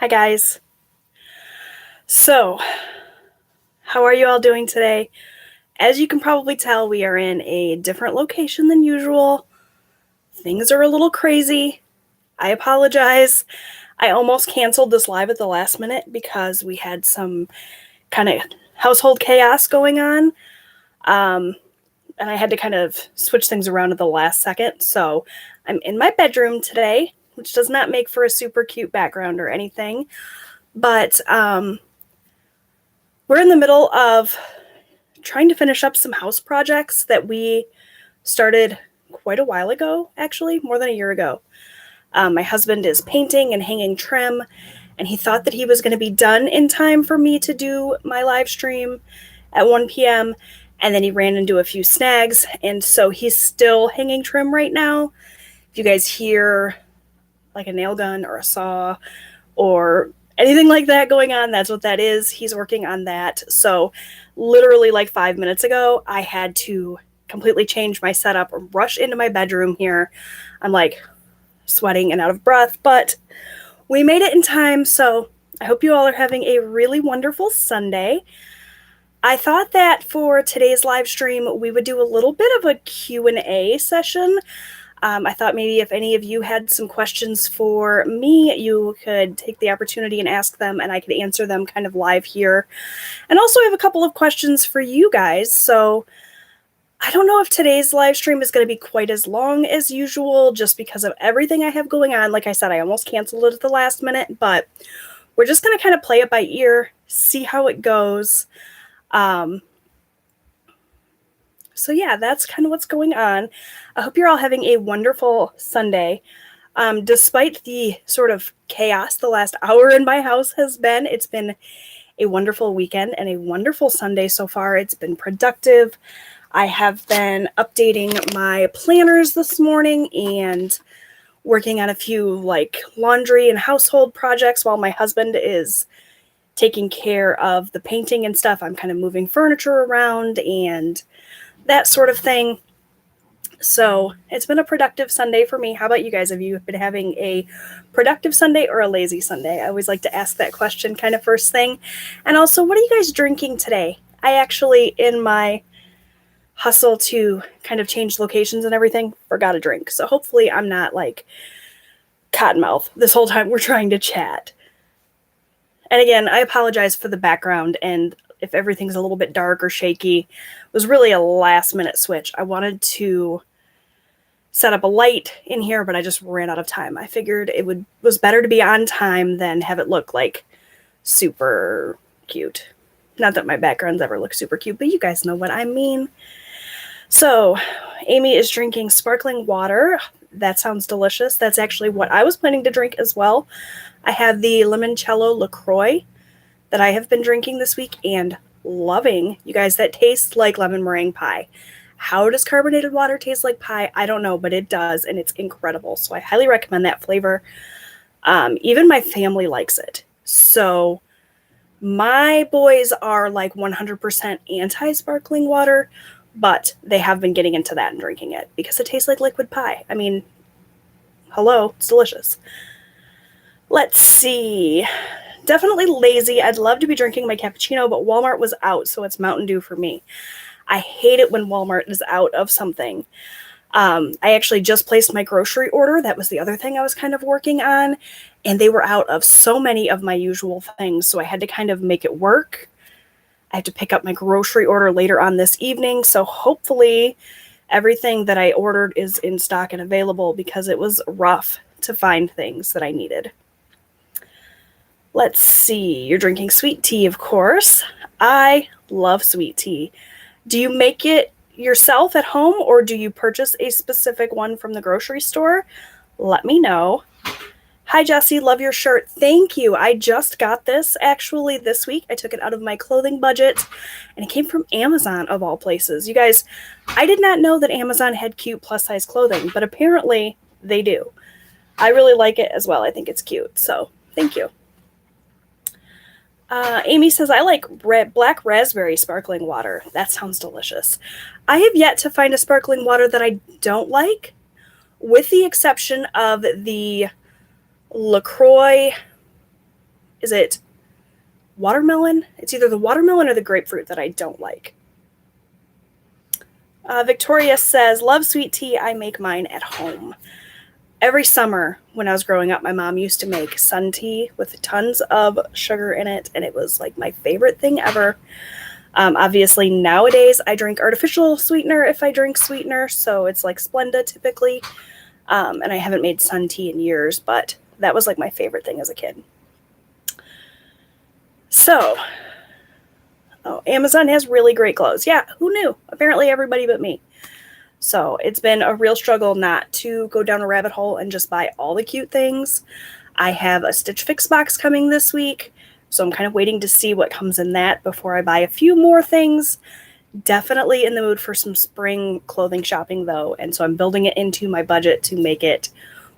Hi guys. So, how are you all doing today? As you can probably tell, we are in a different location than usual. Things are a little crazy. I apologize. I almost canceled this live at the last minute because we had some kind of household chaos going on. And I had to kind of switch things around at the last second. So, I'm in my bedroom today, which does not make for a super cute background or anything. But we're in the middle of trying to finish up some house projects that we started quite a while ago, actually, more than a year ago. My husband is painting and hanging trim, and he thought that he was going to be done in time for me to do my live stream at 1 p.m., and then he ran into a few snags, and so he's still hanging trim right now. If you guys hear like a nail gun or a saw or anything like that going on, that's what that is. He's working on that. So literally like 5 minutes ago, I had to completely change my setup and rush into my bedroom here. I'm like sweating and out of breath, but we made it in time. So I hope you all are having a really wonderful Sunday. I thought that for today's live stream, we would do a little bit of a Q&A session. I thought maybe if any of you had some questions for me, you could take the opportunity and ask them, and I could answer them kind of live here. And also I have a couple of questions for you guys. So I don't know if today's live stream is going to be quite as long as usual, just because of everything I have going on. Like I said, I almost canceled it at the last minute, but we're just going to kind of play it by ear, see how it goes. So yeah, that's kind of what's going on. I hope you're all having a wonderful Sunday. Despite the sort of chaos the last hour in my house has been, it's been a wonderful weekend and a wonderful Sunday so far. It's been productive. I have been updating my planners this morning and working on a few like laundry and household projects while my husband is taking care of the painting and stuff. I'm kind of moving furniture around and that sort of thing. So it's been a productive Sunday for me. How about you guys? Have you been having a productive Sunday or a lazy Sunday? I always like to ask that question kind of first thing. And also, what are you guys drinking today? I actually, in my hustle to kind of change locations and everything, forgot a drink. So hopefully I'm not like cottonmouth this whole time we're trying to chat. And again, I apologize for the background and if everything's a little bit dark or shaky. It was really a last minute switch. I wanted to set up a light in here, but I just ran out of time. I figured it was better to be on time than have it look like super cute. Not that my backgrounds ever look super cute, but you guys know what I mean. So Amy is drinking sparkling water. That sounds delicious. That's actually what I was planning to drink as well. I have the limoncello LaCroix that I have been drinking this week and loving. You guys, that tastes like lemon meringue pie. How does carbonated water taste like pie? I don't know, but it does, and it's incredible. So I highly recommend that flavor. Even my family likes it. So my boys are like 100% anti-sparkling water, but they have been getting into that and drinking it because it tastes like liquid pie. I mean, hello, it's delicious. Let's see. Definitely lazy. I'd love to be drinking my cappuccino, but Walmart was out, so it's Mountain Dew for me. I hate it when Walmart is out of something. I actually just placed my grocery order. That was the other thing I was kind of working on, and they were out of so many of my usual things, so I had to kind of make it work. I have to pick up my grocery order later on this evening, so hopefully everything that I ordered is in stock and available because it was rough to find things that I needed. Let's see. You're drinking sweet tea, of course. I love sweet tea. Do you make it yourself at home or do you purchase a specific one from the grocery store? Let me know. Hi, Jessie. Love your shirt. Thank you. I just got this actually this week. I took it out of my clothing budget and it came from Amazon of all places. You guys, I did not know that Amazon had cute plus size clothing, but apparently they do. I really like it as well. I think it's cute. So thank you. Amy says, I like black raspberry sparkling water. That sounds delicious. I have yet to find a sparkling water that I don't like, with the exception of the LaCroix Is it watermelon? It's either the watermelon or the grapefruit that I don't like. Victoria says, love sweet tea. I make mine at home. Every summer when I was growing up, my mom used to make sun tea with tons of sugar in it, and it was like my favorite thing ever. Obviously, nowadays I drink artificial sweetener if I drink sweetener, so it's like Splenda typically, and I haven't made sun tea in years, but that was like my favorite thing as a kid. So, Amazon has really great clothes. Yeah, who knew? Apparently everybody but me. So it's been a real struggle not to go down a rabbit hole and just buy all the cute things. I have a Stitch Fix box coming this week, so I'm kind of waiting to see what comes in that before I buy a few more things. Definitely in the mood for some spring clothing shopping, though, and so I'm building it into my budget to make it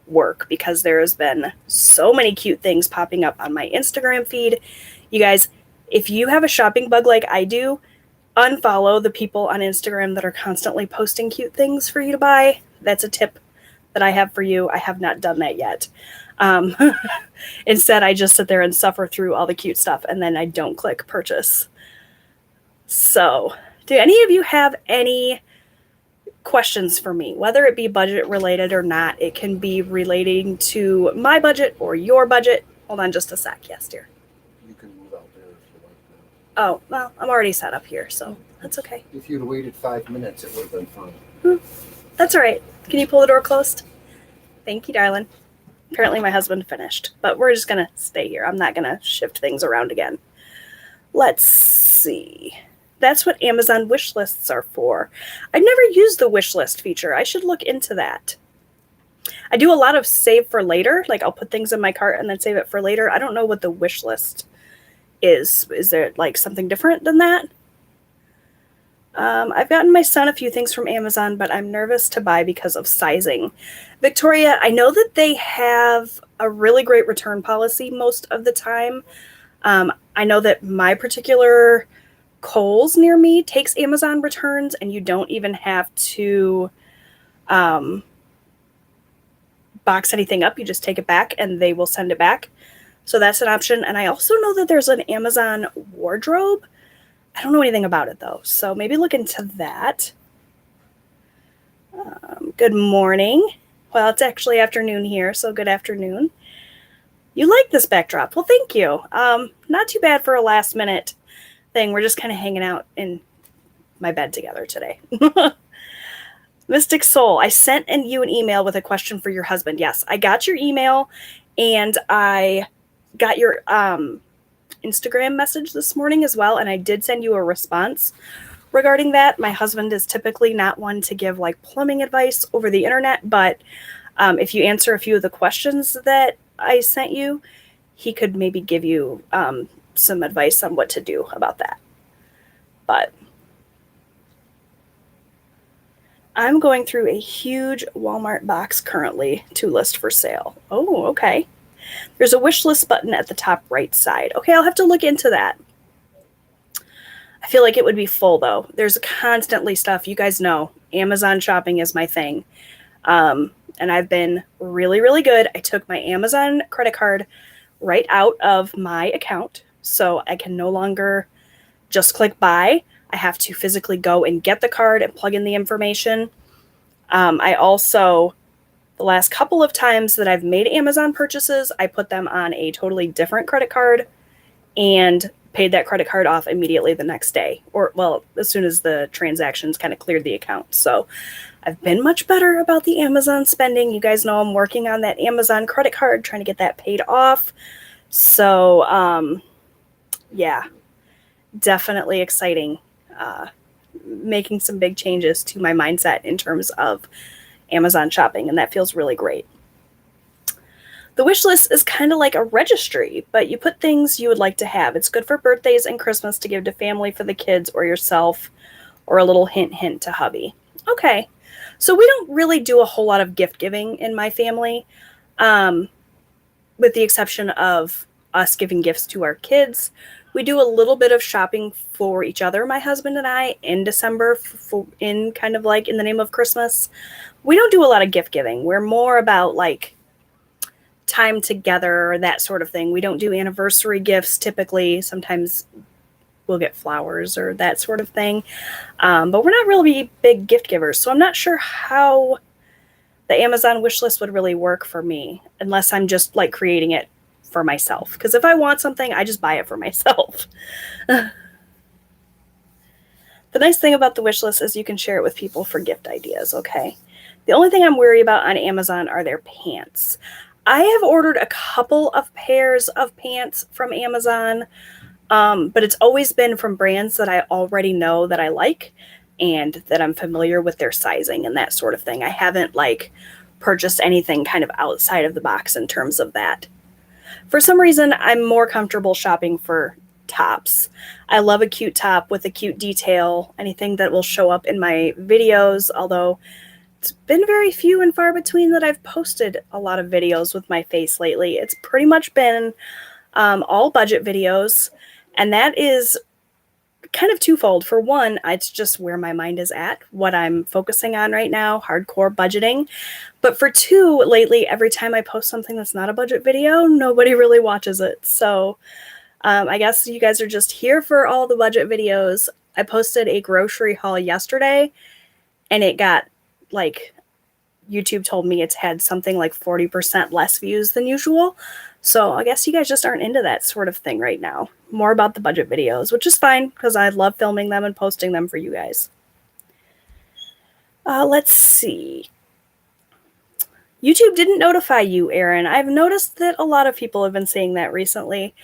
work because there has been so many cute things popping up on my Instagram feed. You guys, if you have a shopping bug like I do, unfollow the people on Instagram that are constantly posting cute things for you to buy. That's a tip that I have for you. I have not done that yet. Instead, I just sit there and suffer through all the cute stuff, and then I don't click purchase. So, do any of you have any questions for me, whether it be budget related or not? It can be relating to my budget or your budget. Hold on just a sec. Yes, dear. You can move out there if you like that. Oh, well, I'm already set up here, so that's okay. If you'd waited 5 minutes, it would have been fine. That's all right. Can you pull the door closed? Thank you, darling. Apparently my husband finished, but we're just going to stay here. I'm not going to shift things around again. Let's see. That's what Amazon wish lists are for. I've never used the wish list feature. I should look into that. I do a lot of save for later. Like I'll put things in my cart and then save it for later. I don't know what the wish list is. Is there like something different than that? I've gotten my son a few things from Amazon, but I'm nervous to buy because of sizing. Victoria, I know that they have a really great return policy most of the time. I know that my particular Kohl's near me takes Amazon returns, and you don't even have to box anything up. You just take it back, and they will send it back. So that's an option. And I also know that there's an Amazon wardrobe. I don't know anything about it, though, so maybe look into that. Good morning. Well, it's actually afternoon here, so good afternoon. You like this backdrop. Well, thank you. Not too bad for a last-minute thing. We're just kind of hanging out in my bed together today. Mystic Soul, I sent you an email with a question for your husband. Yes, I got your email, and I got your Instagram message this morning as well, and I did send you a response regarding that. My husband is typically not one to give like plumbing advice over the internet, but if you answer a few of the questions that I sent you, he could maybe give you some advice on what to do about that. But I'm going through a huge Walmart box currently to list for sale. Oh, okay. There's a wish list button at the top right side. Okay, I'll have to look into that. I feel like it would be full, though. There's constantly stuff. You guys know, Amazon shopping is my thing. And I've been really, really good. I took my Amazon credit card right out of my account, so I can no longer just click buy. I have to physically go and get the card and plug in the information. I also... The last couple of times that I've made Amazon purchases, I put them on a totally different credit card and paid that credit card off immediately the next day. Or, well, as soon as the transactions kind of cleared the account. So I've been much better about the Amazon spending. You guys know I'm working on that Amazon credit card, trying to get that paid off. So, yeah, definitely exciting. Making some big changes to my mindset in terms of Amazon shopping, and that feels really great. The wish list is kind of like a registry, but you put things you would like to have. It's good for birthdays and Christmas to give to family, for the kids, or yourself, or a little hint to hubby. Okay, so we don't really do a whole lot of gift giving in my family, with the exception of us giving gifts to our kids. We do a little bit of shopping for each other, my husband and I, in December, in kind of like in the name of Christmas. We don't do a lot of gift giving. We're more about like time together, that sort of thing. We don't do anniversary gifts typically. Sometimes we'll get flowers or that sort of thing. But we're not really big gift givers, so I'm not sure how the Amazon wish list would really work for me unless I'm just like creating it for myself. Because if I want something, I just buy it for myself. The nice thing about the wish list is you can share it with people for gift ideas, okay? The only thing I'm worried about on Amazon are their pants. I have ordered a couple of pairs of pants from Amazon, but it's always been from brands that I already know that I like and that I'm familiar with their sizing and that sort of thing. I haven't like purchased anything kind of outside of the box in terms of that. For some reason, I'm more comfortable shopping for tops. I love a cute top with a cute detail, anything that will show up in my videos, although it's been very few and far between that I've posted a lot of videos with my face lately. It's pretty much been all budget videos, and that is kind of twofold. For one, it's just where my mind is at, what I'm focusing on right now, hardcore budgeting. But for two, lately, every time I post something that's not a budget video, nobody really watches it. So I guess you guys are just here for all the budget videos. I posted a grocery haul yesterday, and it got like, YouTube told me it's had something like 40% less views than usual. So I guess you guys just aren't into that sort of thing right now. More about the budget videos, which is fine because I love filming them and posting them for you guys. Let's see. YouTube didn't notify you, Erin. I've noticed that a lot of people have been saying that recently.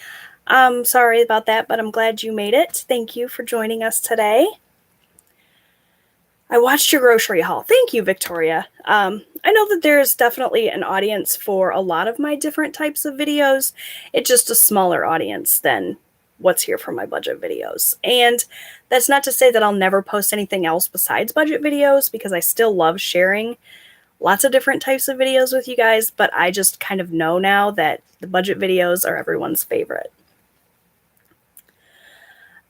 I'm sorry about that, but I'm glad you made it. Thank you for joining us today. I watched your grocery haul. Thank you, Victoria. I know that there's definitely an audience for a lot of my different types of videos. It's just a smaller audience than what's here for my budget videos. And that's not to say that I'll never post anything else besides budget videos, because I still love sharing lots of different types of videos with you guys, but I just kind of know now that the budget videos are everyone's favorite.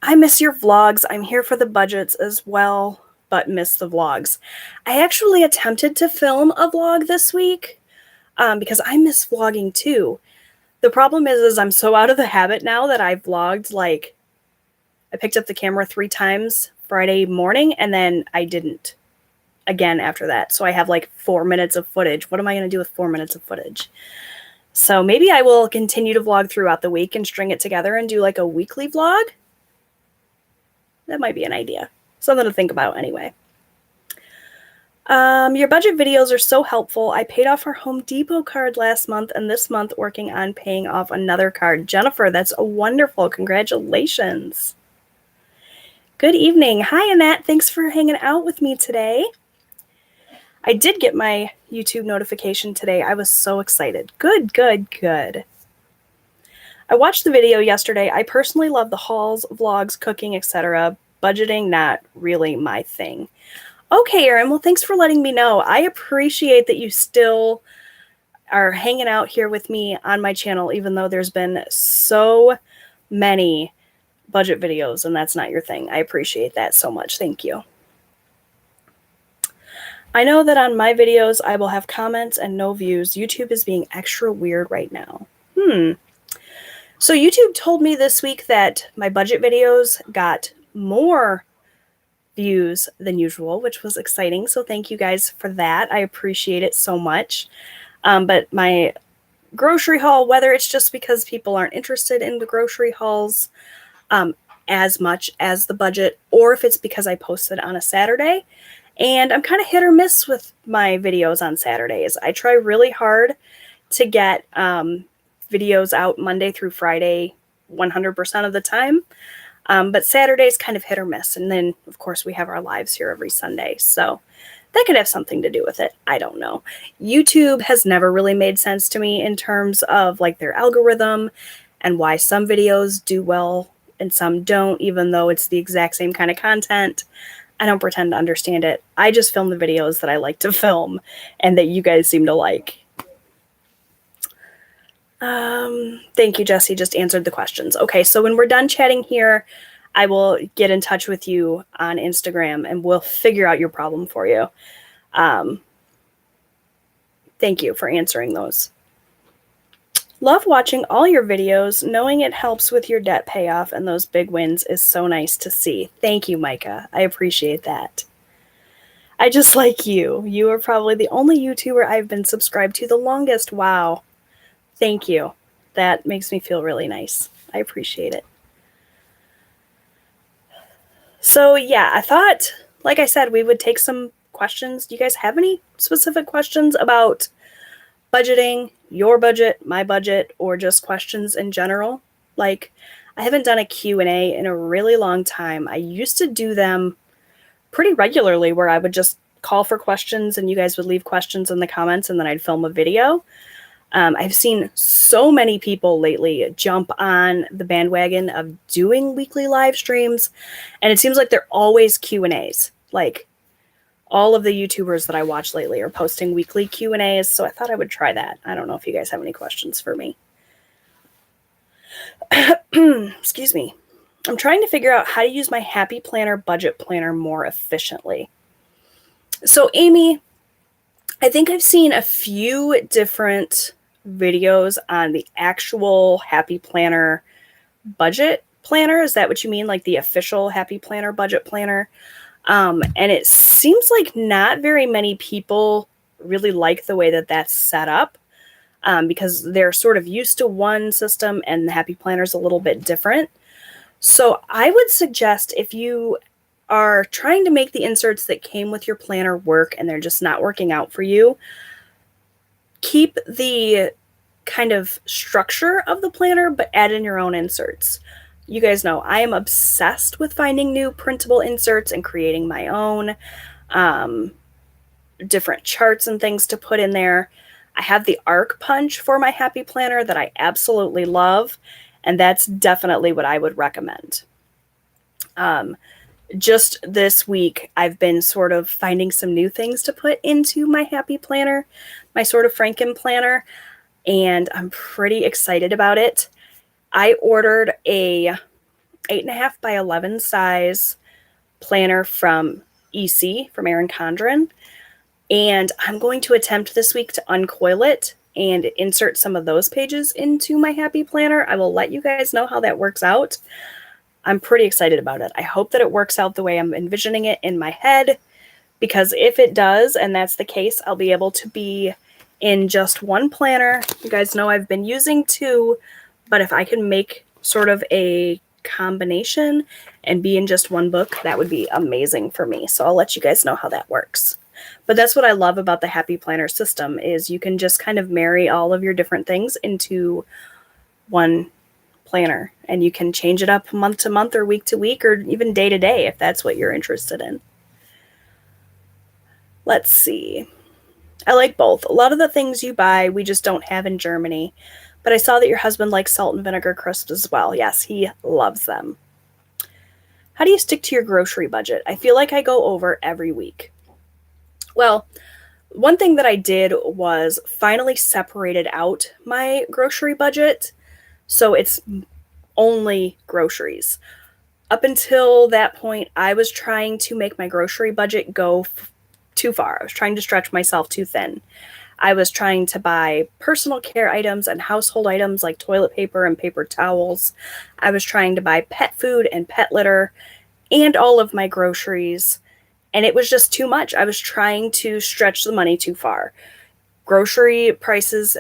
I miss your vlogs. I'm here for the budgets as well, but miss the vlogs. I actually attempted to film a vlog this week because I miss vlogging too. The problem is I'm so out of the habit now that I vlogged, like, I picked up the camera 3 times Friday morning and then I didn't again after that. So I have like 4 minutes of footage. What am I going to do with 4 minutes of footage? So maybe I will continue to vlog throughout the week and string it together and do like a weekly vlog. That might be an idea. Something to think about anyway. Your budget videos are so helpful. I paid off our Home Depot card last month and this month working on paying off another card. Jennifer, that's wonderful. Congratulations. Good evening. Hi, Annette. Thanks for hanging out with me today. I did get my YouTube notification today. I was so excited. Good, good, good. I watched the video yesterday. I personally love the hauls, vlogs, cooking, etc. Budgeting, not really my thing. Okay, Erin, well, thanks for letting me know. I appreciate that you still are hanging out here with me on my channel, even though there's been so many budget videos and that's not your thing. I appreciate that so much. Thank you. I know that on my videos, I will have comments and no views. YouTube is being extra weird right now. So YouTube told me this week that my budget videos got more views than usual, which was exciting. So thank you guys for that. I appreciate it so much. But my grocery haul, whether it's just because people aren't interested in the grocery hauls as much as the budget, or if it's because I posted on a Saturday, and I'm kind of hit or miss with my videos on Saturdays. I try really hard to get videos out Monday through Friday 100% of the time. But Saturday's kind of hit or miss. And then, of course, we have our lives here every Sunday. So that could have something to do with it. I don't know. YouTube has never really made sense to me in terms of like their algorithm and why some videos do well and some don't, even though it's the exact same kind of content. I don't pretend to understand it. I just film the videos that I like to film and that you guys seem to like. Thank you, Jesse. Just answered the questions. Okay, so when we're done chatting here, I will get in touch with you on Instagram and we'll figure out your problem for you. Thank you for answering those. Love watching all your videos. Knowing it helps with your debt payoff and those big wins is so nice to see. Thank you, Micah. I appreciate that. I just like you. You are probably the only YouTuber I've been subscribed to the longest. Wow. Thank you. That makes me feel really nice. I appreciate it. So yeah, I thought, like I said, we would take some questions. Do you guys have any specific questions about budgeting, your budget, my budget, or just questions in general? Like, I haven't done a Q&A in a really long time. I used to do them pretty regularly where I would just call for questions and you guys would leave questions in the comments and then I'd film a video. I've seen so many people lately jump on the bandwagon of doing weekly live streams, and it seems like they're always Q&As. Like, all of the YouTubers that I watch lately are posting weekly Q&As, so I thought I would try that. I don't know if you guys have any questions for me. Excuse me. I'm trying to figure out how to use my Happy Planner budget planner more efficiently. So, Amy, I think I've seen a few different videos on the actual Happy Planner budget planner. Is that what you mean? Like the official Happy Planner budget planner? And it seems like not very many people really like the way that that's set up because they're sort of used to one system and the Happy Planner is a little bit different. So I would suggest if you are trying to make the inserts that came with your planner work and they're just not working out for you, keep the kind of structure of the planner, but add in your own inserts. You guys know I am obsessed with finding new printable inserts and creating my own different charts and things to put in there. I have the arc punch for my Happy Planner that I absolutely love, and that's definitely what I would recommend. Just this week, I've been sort of finding some new things to put into my Happy Planner, my sort of Franken planner, and I'm pretty excited about it. I ordered a 8.5 by 11 size planner from EC, from Erin Condren, and I'm going to attempt this week to uncoil it and insert some of those pages into my Happy Planner. I will let you guys know how that works out. I'm pretty excited about it. I hope that it works out the way I'm envisioning it in my head, because if it does, and that's the case, I'll be able to be in just one planner. You guys know I've been using two, but if I can make sort of a combination and be in just one book, that would be amazing for me. So I'll let you guys know how that works. But that's what I love about the Happy Planner system, is you can just kind of marry all of your different things into one planner, and you can change it up month to month or week to week or even day to day if that's what you're interested in. Let's see. I like both. A lot of the things you buy we just don't have in Germany, but I saw that your husband likes salt and vinegar crisps as well. Yes, he loves them. How do you stick to your grocery budget? I feel like I go over every week. Well, one thing that I did was finally separated out my grocery budget, so it's only groceries. Up until that point, I was trying to make my grocery budget go too far. I was trying to stretch myself too thin. I was trying to buy personal care items and household items like toilet paper and paper towels. I was trying to buy pet food and pet litter and all of my groceries, and it was just too much. I was trying to stretch the money too far. Grocery prices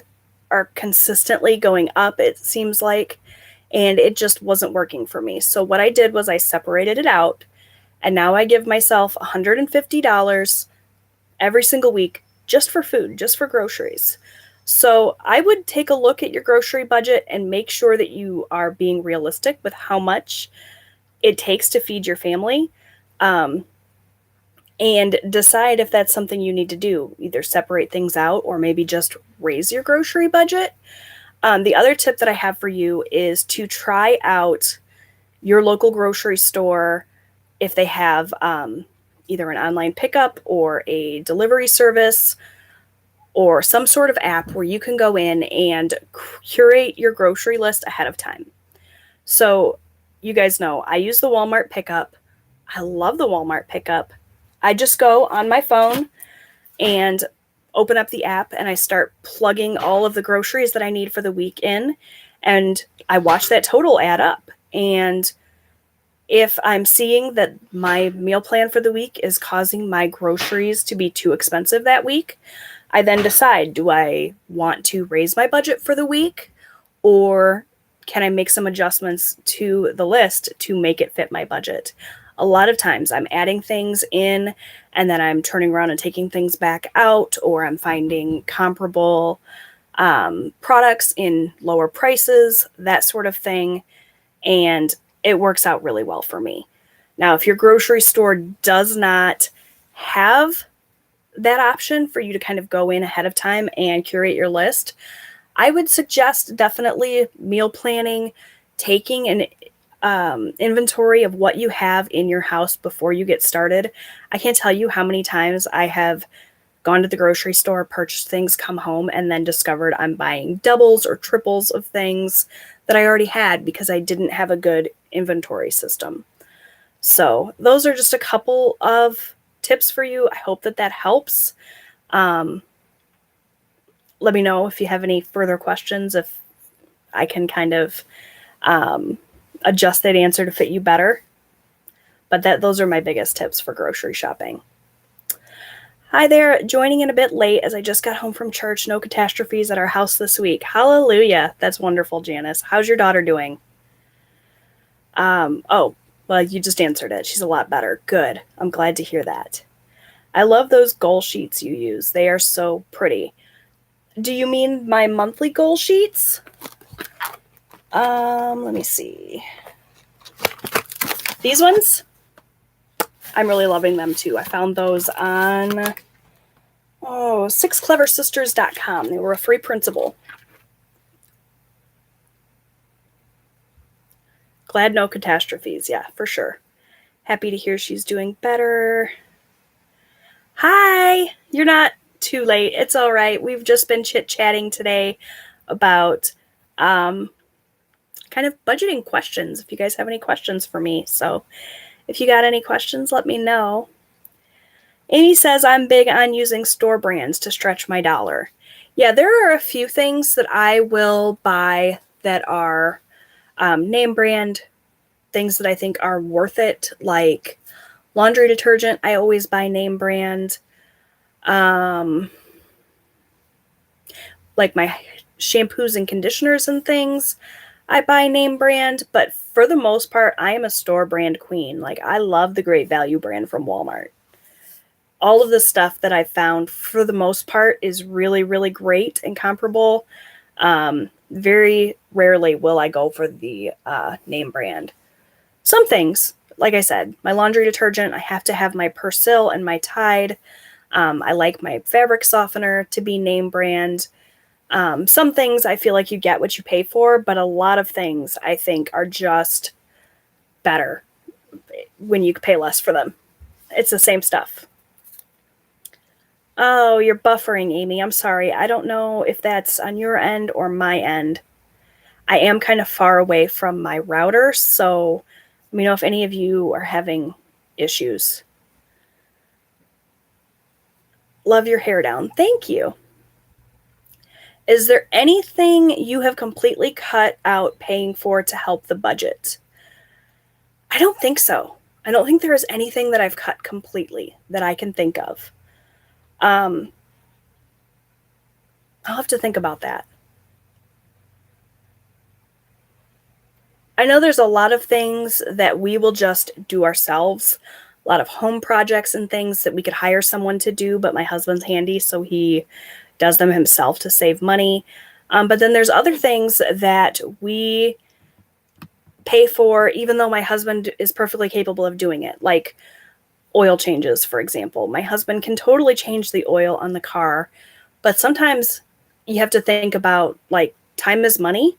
are consistently going up, it seems like, and it just wasn't working for me. So what I did was I separated it out, and now I give myself $150 every single week just for food, just for groceries. So I would take a look at your grocery budget and make sure that you are being realistic with how much it takes to feed your family, and decide if that's something you need to do. Either separate things out or maybe just raise your grocery budget. The other tip that I have for you is to try out your local grocery store if they have either an online pickup or a delivery service or some sort of app where you can go in and curate your grocery list ahead of time. So you guys know I use the Walmart pickup. I love the Walmart pickup. I just go on my phone and open up the app and I start plugging all of the groceries that I need for the week in, and I watch that total add up. And if I'm seeing that my meal plan for the week is causing my groceries to be too expensive that week, I then decide, do I want to raise my budget for the week, or can I make some adjustments to the list to make it fit my budget? A lot of times I'm adding things in and then I'm turning around and taking things back out, or I'm finding comparable products in lower prices, that sort of thing. And it works out really well for me. Now, if your grocery store does not have that option for you to kind of go in ahead of time and curate your list, I would suggest definitely meal planning, taking an inventory of what you have in your house before you get started. I can't tell you how many times I have gone to the grocery store, purchased things, come home, and then discovered I'm buying doubles or triples of things that I already had because I didn't have a good inventory system. So those are just a couple of tips for you. I hope that helps. Let me know if you have any further questions, if I can kind of adjust that answer to fit you better. But those are my biggest tips for grocery shopping. Hi there, joining in a bit late as I just got home from church. No catastrophes at our house this week. Hallelujah. That's wonderful, Janice. How's your daughter doing? Oh, well, you just answered it. She's a lot better. Good. I'm glad to hear that. I love those goal sheets you use. They are so pretty. Do you mean my monthly goal sheets? Let me see. These ones? I'm really loving them too. I found those on sixcleversisters.com. They were a free printable. Glad no catastrophes. Yeah, for sure. Happy to hear she's doing better. Hi! You're not too late. It's all right. We've just been chit-chatting today about kind of budgeting questions, if you guys have any questions for me. So if you got any questions, let me know. Amy says, I'm big on using store brands to stretch my dollar. Yeah, there are a few things that I will buy that are name brand, things that I think are worth it, like laundry detergent. I always buy name brand. Like my shampoos and conditioners and things, I buy name brand, but for the most part, I am a store brand queen. Like, I love the Great Value brand from Walmart. All of the stuff that I've found, for the most part, is really, really great and comparable. Very rarely will I go for the name brand. Some things, like I said, my laundry detergent, I have to have my Persil and my Tide. I like my fabric softener to be name brand. Some things I feel like you get what you pay for, but a lot of things I think are just better when you pay less for them. It's the same stuff. Oh, you're buffering, Amy. I'm sorry. I don't know if that's on your end or my end. I am kind of far away from my router, so let me know if any of you are having issues. Love your hair down. Thank you. Is there anything you have completely cut out paying for to help the budget? I don't think so. I don't think there is anything that I've cut completely that I can think of. I'll have to think about that. I know there's a lot of things that we will just do ourselves, a lot of home projects and things that we could hire someone to do, but my husband's handy, so he does them himself to save money. But then there's other things that we pay for, even though my husband is perfectly capable of doing it, like oil changes, for example. My husband can totally change the oil on the car, but sometimes you have to think about, like, time is money,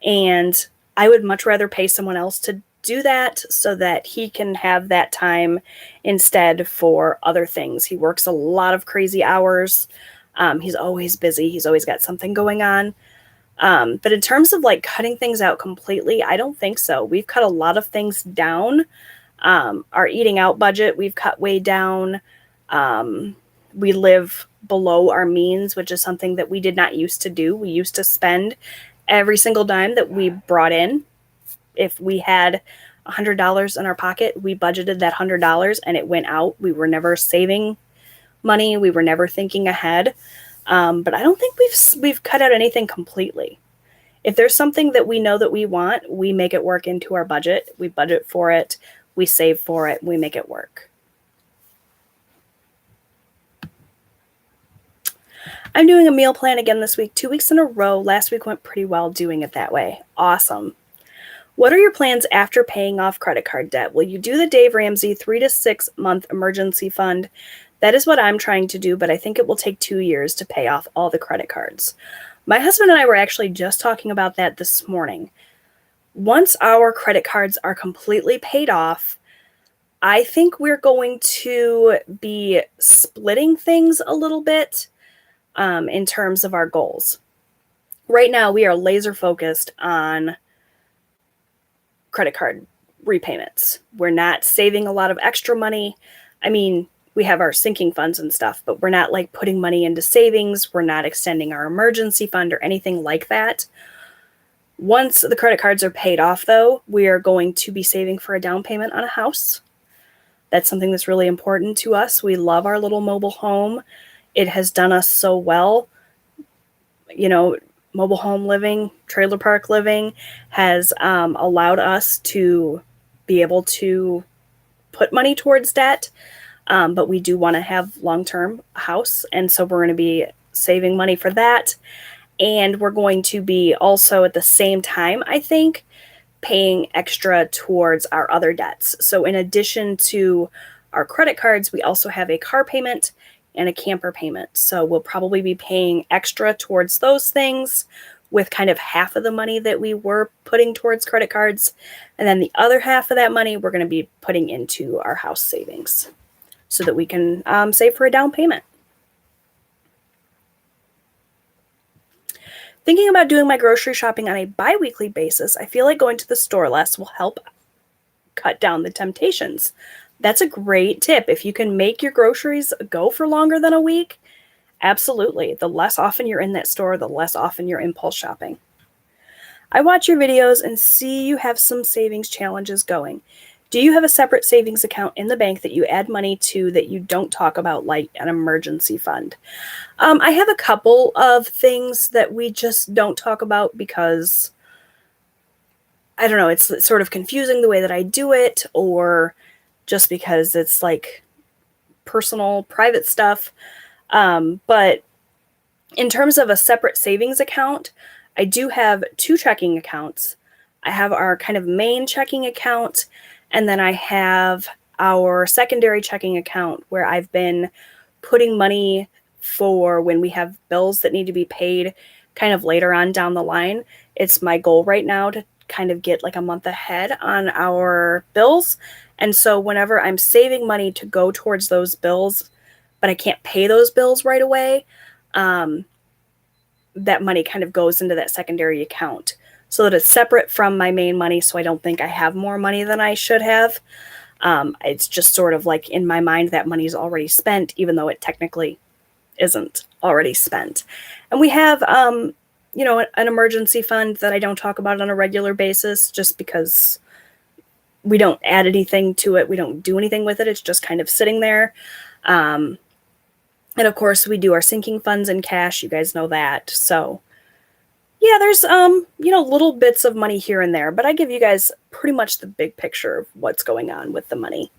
and I would much rather pay someone else to do that so that he can have that time instead for other things. He works a lot of crazy hours. He's always busy. He's always got something going on. But in terms of like cutting things out completely, I don't think so. We've cut a lot of things down. Our eating out budget, we've cut way down. we live below our means, which is something that we did not used to do. We used to spend every single dime that we brought in. If we had $100 in our pocket, we budgeted that $100 and it went out. We were never saving money. We were never thinking ahead. But I don't think we've cut out anything completely. If there's something that we know that we want, we make it work into our budget. We budget for it. We save for it. We make it work. I'm doing a meal plan again this week, 2 weeks in a row. Last week went pretty well doing it that way. Awesome. What are your plans after paying off credit card debt? Will you do the Dave Ramsey 3 to 6 month emergency fund? That is what I'm trying to do, but I think it will take 2 years to pay off all the credit cards. My husband and I were actually just talking about that this morning. Once our credit cards are completely paid off, I think we're going to be splitting things a little bit in terms of our goals. Right now, we are laser focused on credit card repayments. We're not saving a lot of extra money. I mean, we have our sinking funds and stuff, but we're not like putting money into savings. We're not extending our emergency fund or anything like that. Once the credit cards are paid off, though, we are going to be saving for a down payment on a house. That's something that's really important to us. We love our little mobile home. It has done us so well. You know, mobile home living, trailer park living has allowed us to be able to put money towards debt. But we do want to have long-term house. And so we're going to be saving money for that. And we're going to be also at the same time, I think, paying extra towards our other debts. So in addition to our credit cards, we also have a car payment and a camper payment. So we'll probably be paying extra towards those things with kind of half of the money that we were putting towards credit cards. And then the other half of that money, we're going to be putting into our house savings so that we can save for a down payment. Thinking about doing my grocery shopping on a bi-weekly basis, I feel like going to the store less will help cut down the temptations. That's a great tip. If you can make your groceries go for longer than a week, absolutely. The less often you're in that store, the less often you're impulse shopping. I watch your videos and see you have some savings challenges going. Do you have a separate savings account in the bank that you add money to that you don't talk about, like an emergency fund? I have a couple of things that we just don't talk about because, I don't know, it's sort of confusing the way that I do it, or just because it's like personal, private stuff. But in terms of a separate savings account, I do have 2 checking accounts. I have our kind of main checking account, and then I have our secondary checking account where I've been putting money for when we have bills that need to be paid kind of later on down the line. It's my goal right now to kind of get like a month ahead on our bills. And so whenever I'm saving money to go towards those bills, but I can't pay those bills right away, that money kind of goes into that secondary account so that it's separate from my main money, so I don't think I have more money than I should have. It's just sort of like in my mind that money's already spent, even though it technically isn't already spent. And we have, an emergency fund that I don't talk about on a regular basis just because we don't add anything to it. We don't do anything with it. It's just kind of sitting there. And of course, we do our sinking funds in cash. You guys know that. So yeah, there's, little bits of money here and there, but I give you guys pretty much the big picture of what's going on with the money.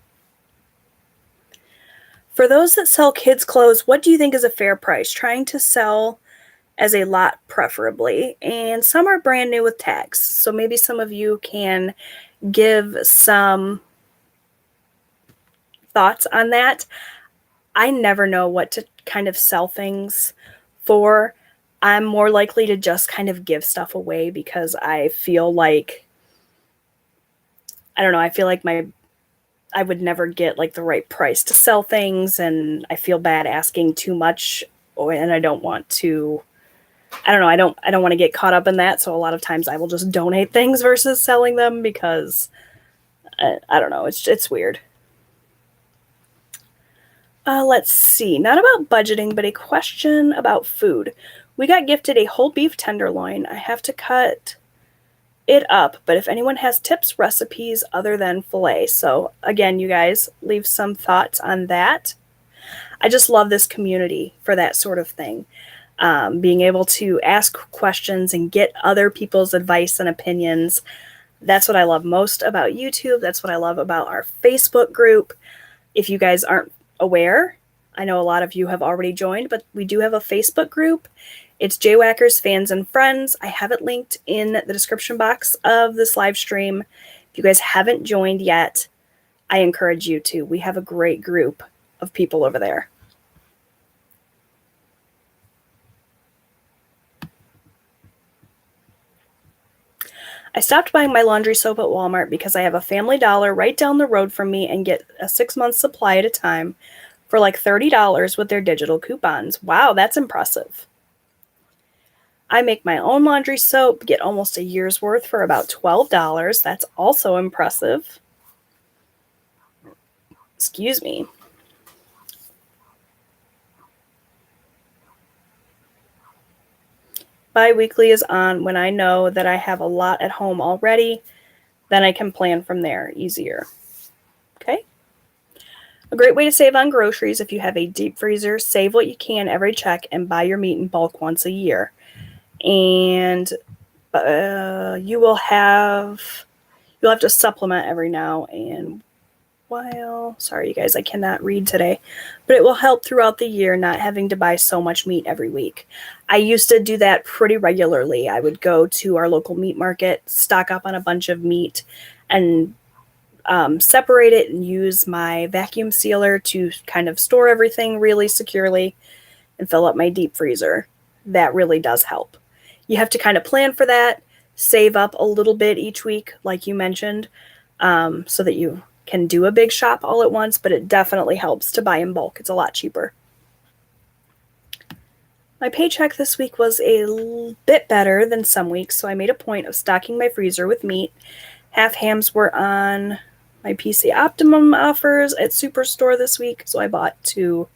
For those that sell kids' clothes, what do you think is a fair price? Trying to sell as a lot, preferably. And some are brand new with tags. So maybe some of you can give some thoughts on that. I never know what to kind of sell things for. I'm more likely to just kind of give stuff away because I feel like, I don't know, I feel like I would never get like the right price to sell things, and I feel bad asking too much, and I don't want to, I don't know, I don't want to get caught up in that. So a lot of times I will just donate things versus selling them because I don't know, it's weird. Let's see. Not about budgeting, but a question about food. We got gifted a whole beef tenderloin. I have to cut it up, but if anyone has tips, recipes other than filet. So again, you guys, leave some thoughts on that. I just love this community for that sort of thing. Being able to ask questions and get other people's advice and opinions. That's what I love most about YouTube. That's what I love about our Facebook group. If you guys aren't aware, I know a lot of you have already joined, but we do have a Facebook group. It's Jwhackers Fans and Friends. I have it linked in the description box of this live stream. If you guys haven't joined yet, I encourage you to. We have a great group of people over there. I stopped buying my laundry soap at Walmart because I have a Family Dollar right down the road from me and get a 6-month supply at a time for like $30 with their digital coupons. Wow, that's impressive. I make my own laundry soap, get almost a year's worth for about $12. That's also impressive. Excuse me. Bi-weekly is on when I know that I have a lot at home already. Then I can plan from there easier. Okay. A great way to save on groceries if you have a deep freezer, save what you can every check and buy your meat in bulk once a year. And you'll have to supplement every now and while. Sorry, you guys, I cannot read today, but it will help throughout the year not having to buy so much meat every week. I used to do that pretty regularly. I would go to our local meat market, stock up on a bunch of meat, and separate it and use my vacuum sealer to kind of store everything really securely and fill up my deep freezer. That really does help. You have to kind of plan for that, save up a little bit each week, like you mentioned, so that you can do a big shop all at once, but it definitely helps to buy in bulk. It's a lot cheaper. My paycheck this week was a bit better than some weeks, so I made a point of stocking my freezer with meat. Half hams were on my PC Optimum offers at Superstore this week, so I bought 2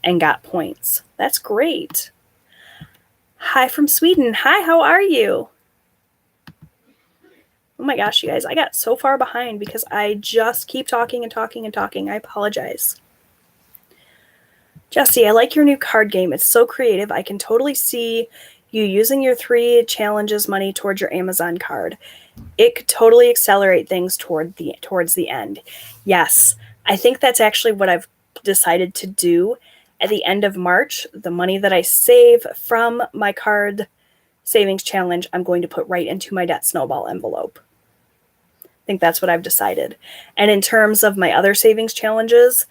and got points. That's great. Hi from Sweden. Hi, how are you? Oh my gosh, you guys, I got so far behind because I just keep talking and talking and talking. I apologize. Jesse, I like your new card game. It's so creative. I can totally see you using your 3 challenges money towards your Amazon card. It could totally accelerate things towards the end. Yes, I think that's actually what I've decided to do. At the end of March, the money that I save from my card savings challenge, I'm going to put right into my debt snowball envelope. I think that's what I've decided. And in terms of my other savings challenges,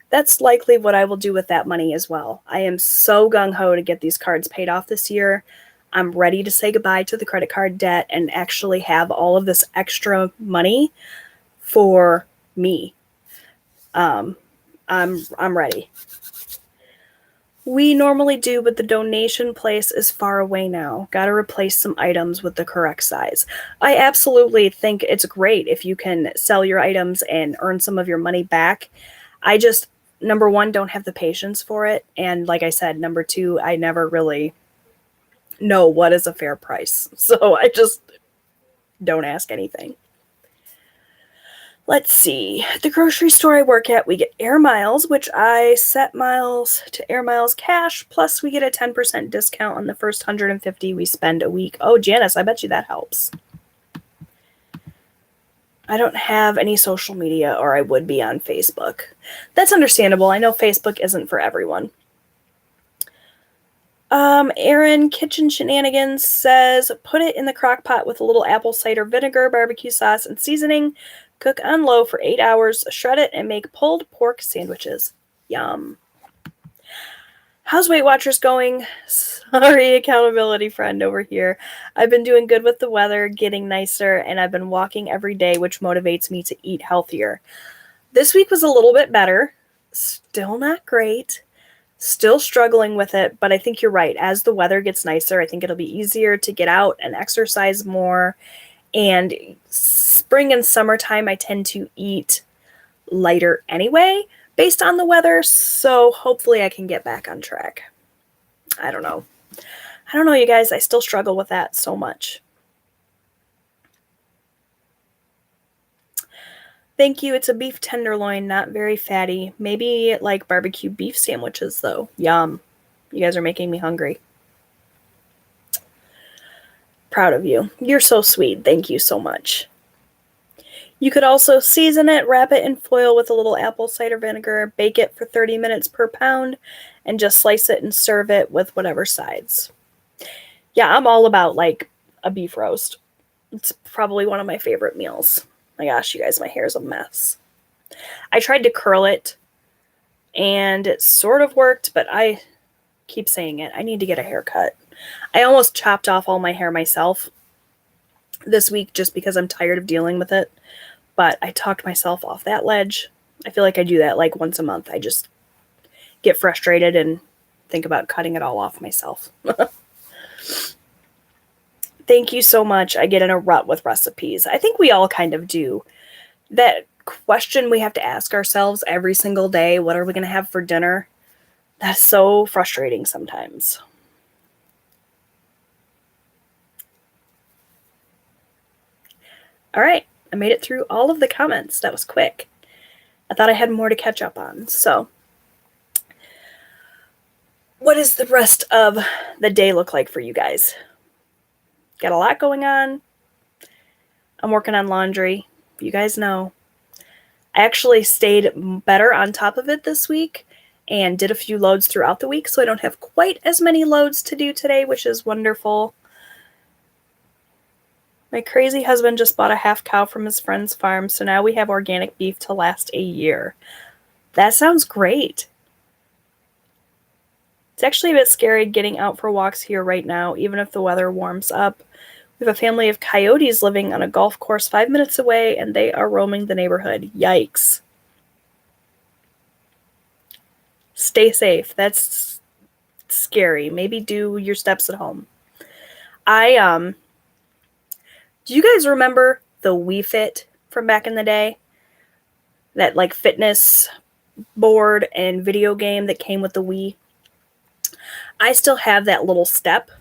that's likely what I will do with that money as well. I am so gung-ho to get these cards paid off this year. I'm ready to say goodbye to the credit card debt and actually have all of this extra money for me. I'm ready. We normally do, but the donation place is far away now. Got to replace some items with the correct size. I absolutely think it's great if you can sell your items and earn some of your money back. I just, number 1, don't have the patience for it. And like I said, number 2, I never really know what is a fair price. So I just don't ask anything. Let's see. At the grocery store I work at, we get air miles, which I set miles to air miles cash, plus we get a 10% discount on the first 150 we spend a week. Oh, Janice, I bet you that helps. I don't have any social media, or I would be on Facebook. That's understandable. I know Facebook isn't for everyone. Erin Kitchen Shenanigans says, put it in the crock pot with a little apple cider vinegar, barbecue sauce, and seasoning. Cook on low for 8 hours, shred it, and make pulled pork sandwiches. Yum. How's Weight Watchers going? Sorry, accountability friend over here. I've been doing good with the weather, getting nicer, and I've been walking every day, which motivates me to eat healthier. This week was a little bit better. Still not great. Still struggling with it, but I think you're right. As the weather gets nicer, I think it'll be easier to get out and exercise more. And spring and summertime, I tend to eat lighter anyway, based on the weather, so hopefully I can get back on track. I don't know. You guys. I still struggle with that so much. Thank you. It's a beef tenderloin, not very fatty. Maybe like barbecue beef sandwiches, though. Yum. You guys are making me hungry. Proud of you. You're so sweet. Thank you so much. You could also season it, wrap it in foil with a little apple cider vinegar, bake it for 30 minutes per pound, and just slice it and serve it with whatever sides. Yeah, I'm all about like a beef roast. It's probably one of my favorite meals. My gosh, you guys, my hair's a mess. I tried to curl it, and it sort of worked, but I keep saying it. I need to get a haircut. I almost chopped off all my hair myself this week just because I'm tired of dealing with it. But I talked myself off that ledge. I feel like I do that like once a month. I just get frustrated and think about cutting it all off myself. Thank you so much. I get in a rut with recipes. I think we all kind of do. That question we have to ask ourselves every single day, what are we going to have for dinner? That's so frustrating sometimes. All right. I made it through all of the comments. That was quick. I thought I had more to catch up on. So, what does the rest of the day look like for you guys? Got a lot going on. I'm working on laundry. You guys know. I actually stayed better on top of it this week and did a few loads throughout the week, so I don't have quite as many loads to do today, which is wonderful. My crazy husband just bought a half cow from his friend's farm, so now we have organic beef to last a year. That sounds great. It's actually a bit scary getting out for walks here right now, even if the weather warms up. We have a family of coyotes living on a golf course 5 minutes away, and they are roaming the neighborhood. Yikes. Stay safe. That's scary. Maybe do your steps at home. Do you guys remember the Wii Fit from back in the day? That like fitness board and video game that came with the Wii? I still have that little step.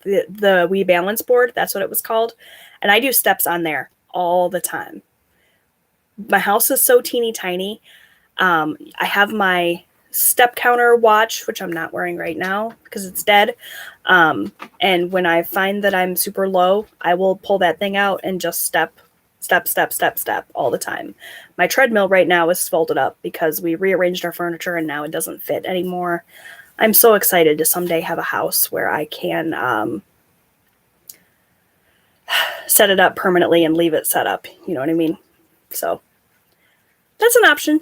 The Wii balance board, that's what it was called. And I do steps on there all the time. My house is so teeny tiny. I have my step counter watch, which I'm not wearing right now because it's dead. And when I find that I'm super low, I will pull that thing out and just step all the time. My treadmill right now is folded up because we rearranged our furniture and now it doesn't fit anymore. I'm so excited to someday have a house where I can set it up permanently and leave it set up. You know what I mean? So that's an option.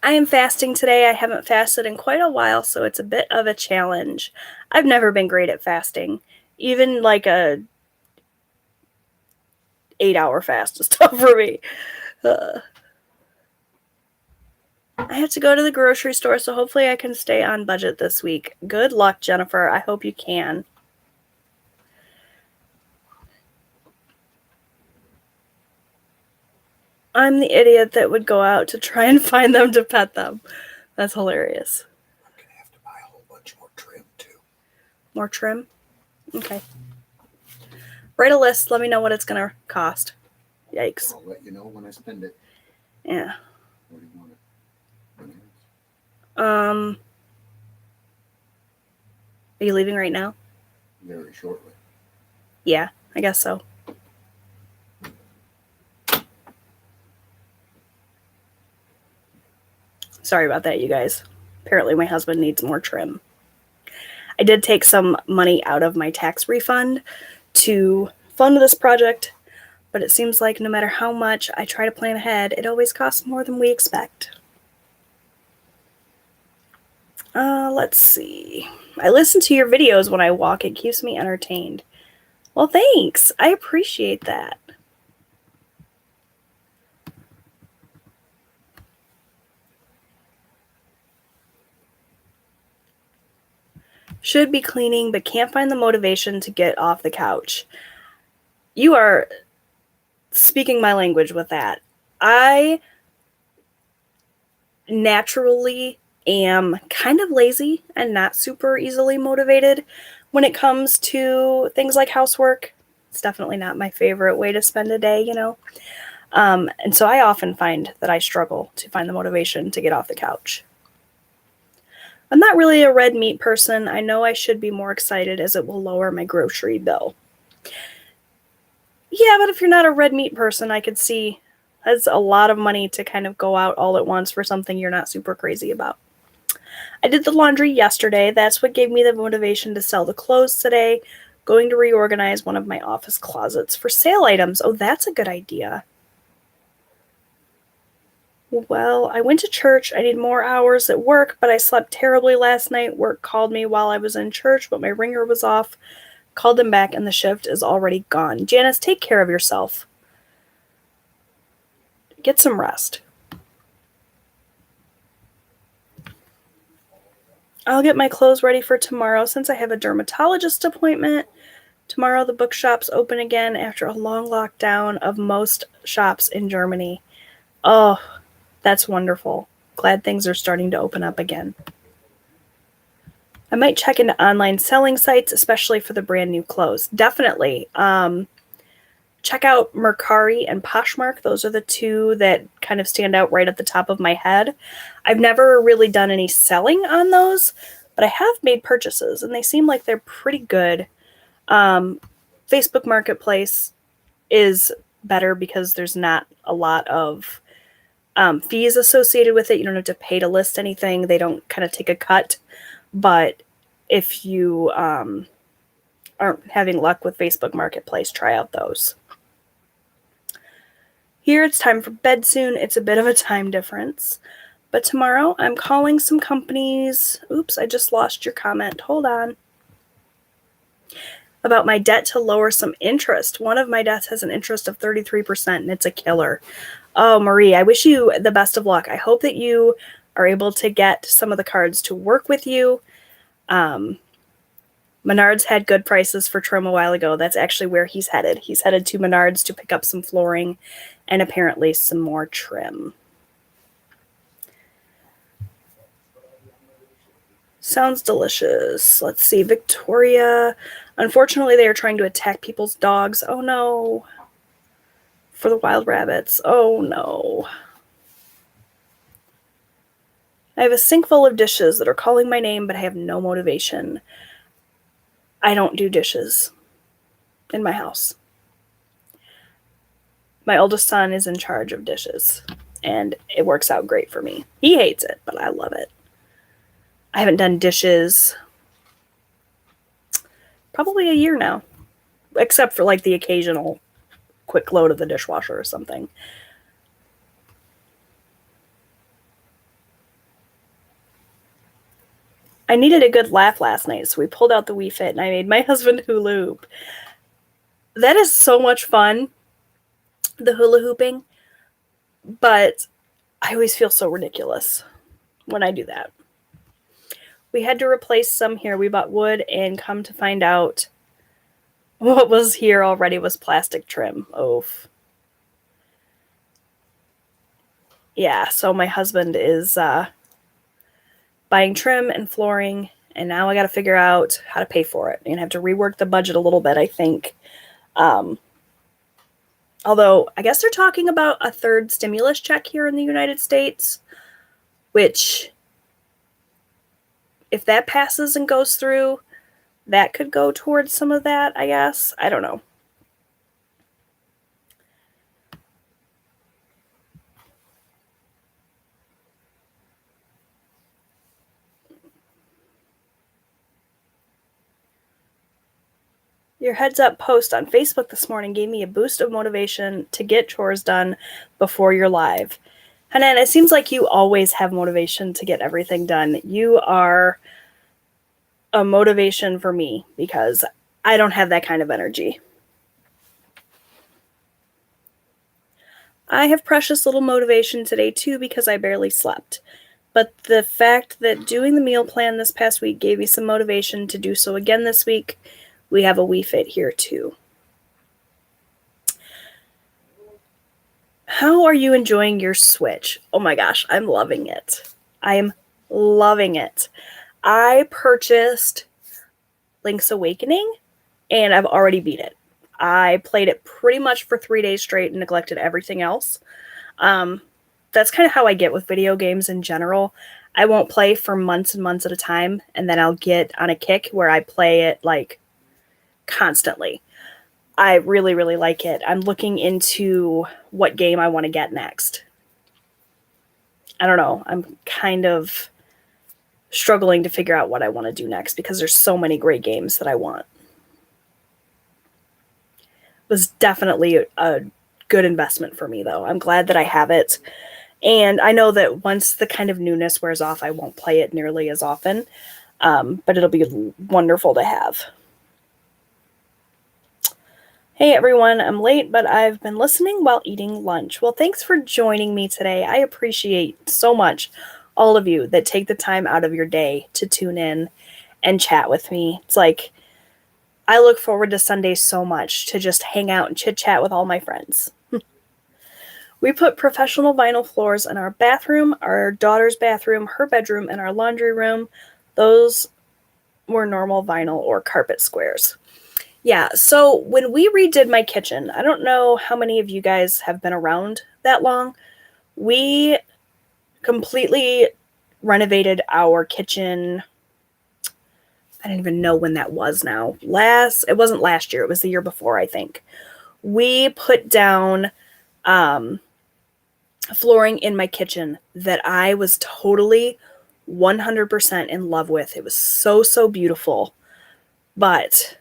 I am fasting today. I haven't fasted in quite a while, so it's a bit of a challenge. I've never been great at fasting. Even like a 8-hour fast is tough for me. I have to go to the grocery store, so hopefully I can stay on budget this week. Good luck, Jennifer. I hope you can. I'm the idiot that would go out to try and find them to pet them. That's hilarious. I'm going to have to buy a whole bunch more trim, too. More trim? Okay. Write a list. Let me know what it's going to cost. Yikes. I'll let you know when I spend it. Yeah. What do you want it? Are you leaving right now? Very shortly. Yeah, I guess so. Sorry about that, you guys. Apparently my husband needs more trim. I did take some money out of my tax refund to fund this project, but it seems like no matter how much I try to plan ahead, it always costs more than we expect. Let's see. I listen to your videos when I walk. It keeps me entertained. Well, thanks. I appreciate that. Should be cleaning, but can't find the motivation to get off the couch. You are speaking my language with that. I naturally am kind of lazy and not super easily motivated when it comes to things like housework. It's definitely not my favorite way to spend a day, and so I often find that I struggle to find the motivation to get off the couch. I'm not really a red meat person. I know I should be more excited as it will lower my grocery bill. Yeah, but if you're not a red meat person, I could see that's a lot of money to kind of go out all at once for something you're not super crazy about. I did the laundry yesterday. That's what gave me the motivation to sell the clothes today. Going to reorganize one of my office closets for sale items. Oh, that's a good idea. Well, I went to church. I need more hours at work, but I slept terribly last night. Work called me while I was in church, but my ringer was off. Called them back, and the shift is already gone. Janice, take care of yourself. Get some rest. I'll get my clothes ready for tomorrow since I have a dermatologist appointment. Tomorrow the bookshop's open again after a long lockdown of most shops in Germany. Oh, that's wonderful. Glad things are starting to open up again. I might check into online selling sites, especially for the brand new clothes. Definitely. Check out Mercari and Poshmark. Those are the two that kind of stand out right at the top of my head. I've never really done any selling on those, but I have made purchases, and they seem like they're pretty good. Facebook Marketplace is better because there's not a lot of fees associated with it. You don't have to pay to list anything. They don't kind of take a cut. But if you aren't having luck with Facebook Marketplace, try out those. Here it's time for bed soon. It's a bit of a time difference. But tomorrow I'm calling some companies. Oops, I just lost your comment. Hold on. About my debt to lower some interest. One of my debts has an interest of 33%, and it's a killer. Oh, Marie, I wish you the best of luck. I hope that you are able to get some of the cards to work with you. Menards had good prices for trim a while ago. That's actually where he's headed. He's headed to Menards to pick up some flooring and apparently some more trim. Sounds delicious. Let's see. Victoria. Unfortunately, they are trying to attack people's dogs. Oh, no. For the wild rabbits. Oh, no. I have a sink full of dishes that are calling my name, but I have no motivation. I don't do dishes in my house. My oldest son is in charge of dishes, and it works out great for me. He hates it, but I love it. I haven't done dishes probably a year now, except for like the occasional quick load of the dishwasher or something. I needed a good laugh last night, so we pulled out the Wii Fit, and I made my husband hula hoop. That is so much fun, the hula hooping, but I always feel so ridiculous when I do that. We had to replace some here. We bought wood, and come to find out, what was here already was plastic trim. Oof. Yeah, so my husband is buying trim and flooring, and now I got to figure out how to pay for it and have to rework the budget a little bit, I think. Although I guess they're talking about a third stimulus check here in the United States, which, if that passes and goes through, that could go towards some of that, I guess. I don't know. Your heads up post on Facebook this morning gave me a boost of motivation to get chores done before you're live. Hanan, it seems like you always have motivation to get everything done. You are a motivation for me because I don't have that kind of energy. I have precious little motivation today too because I barely slept. But the fact that doing the meal plan this past week gave me some motivation to do so again this week. We have a Wii Fit here too. How are you enjoying your Switch? Oh my gosh, I'm loving it. I'm loving it. I purchased Link's Awakening, and I've already beat it. I played it pretty much for 3 days straight and neglected everything else. That's kind of how I get with video games in general. I won't play for months and months at a time, and then I'll get on a kick where I play it like constantly. I really, really like it. I'm looking into what game I want to get next. I don't know. I'm kind of struggling to figure out what I want to do next because there's so many great games that I want. It was definitely a good investment for me, though. I'm glad that I have it. And I know that once the kind of newness wears off, I won't play it nearly as often. But it'll be wonderful to have. Hey everyone, I'm late, but I've been listening while eating lunch. Well, thanks for joining me today. I appreciate so much all of you that take the time out of your day to tune in and chat with me. It's like, I look forward to Sundays so much to just hang out and chit chat with all my friends. We put professional vinyl floors in our bathroom, our daughter's bathroom, her bedroom, and our laundry room. Those were normal vinyl or carpet squares. Yeah, so when we redid my kitchen, I don't know how many of you guys have been around that long. We completely renovated our kitchen. I don't even know when that was now. It wasn't last year. It was the year before, I think. We put down flooring in my kitchen that I was totally 100% in love with. It was so, so beautiful. But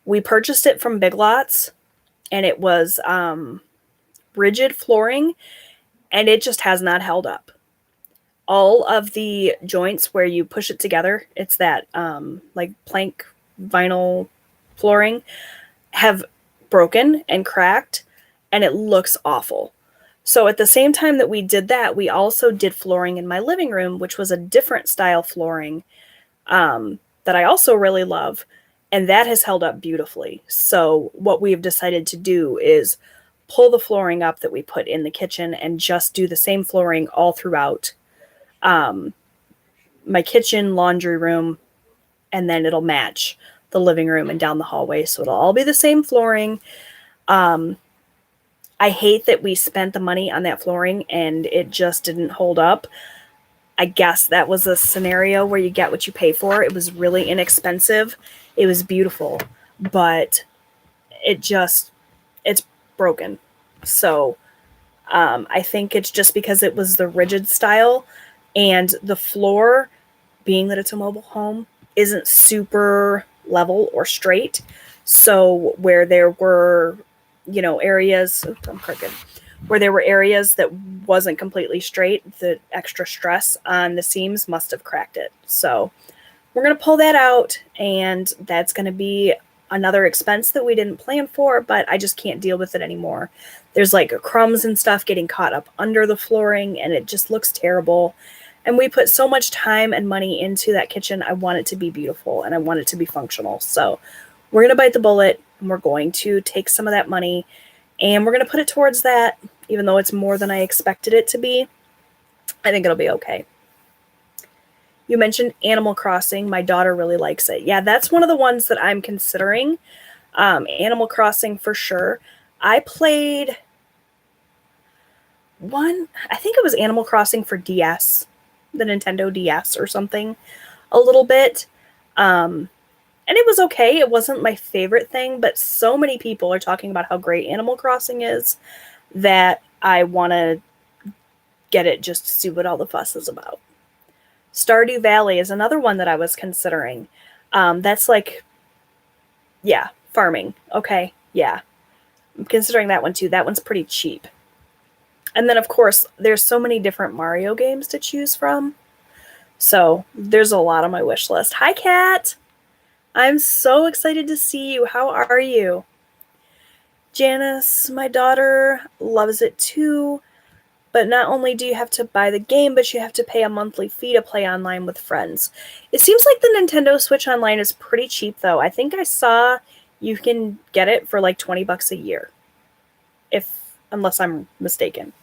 we purchased it from Big Lots, and it was rigid flooring, and it just has not held up. All of the joints where you push it together, it's that like plank vinyl flooring, have broken and cracked, and it looks awful. So at the same time that we did that, we also did flooring in my living room, which was a different style flooring that I also really love, and that has held up beautifully. So what we have decided to do is pull the flooring up that we put in the kitchen and just do the same flooring all throughout my kitchen, laundry room, and then it'll match the living room and down the hallway. So it'll all be the same flooring. I hate that we spent the money on that flooring and it just didn't hold up. I guess that was a scenario where you get what you pay for. It was really inexpensive. It was beautiful, but it's broken. So I think it's just because it was the rigid style, and the floor, being that it's a mobile home, isn't super level or straight. So where there were, areas, I'm crooked, where there were areas that wasn't completely straight, the extra stress on the seams must have cracked it. So we're going to pull that out, and that's going to be another expense that we didn't plan for, but I just can't deal with it anymore. There's like crumbs and stuff getting caught up under the flooring, and it just looks terrible. And we put so much time and money into that kitchen. I want it to be beautiful, and I want it to be functional. So we're going to bite the bullet, and we're going to take some of that money, and we're going to put it towards that, even though it's more than I expected it to be. I think it'll be okay. You mentioned Animal Crossing. My daughter really likes it. Yeah, that's one of the ones that I'm considering. Animal Crossing for sure. I played one, I think it was Animal Crossing for DS, the Nintendo DS or something, a little bit. And it was okay. It wasn't my favorite thing, but so many people are talking about how great Animal Crossing is that I want to get it just to see what all the fuss is about. Stardew Valley is another one that I was considering. That's like, yeah, farming. Okay, yeah. I'm considering that one too. That one's pretty cheap. And then, of course, there's so many different Mario games to choose from. So there's a lot on my wish list. Hi, Kat! I'm so excited to see you. How are you? Janice, my daughter, loves it too. But not only do you have to buy the game, but you have to pay a monthly fee to play online with friends. It seems like the Nintendo Switch Online is pretty cheap, though. I think I saw you can get it for like $20 a year. If unless I'm mistaken.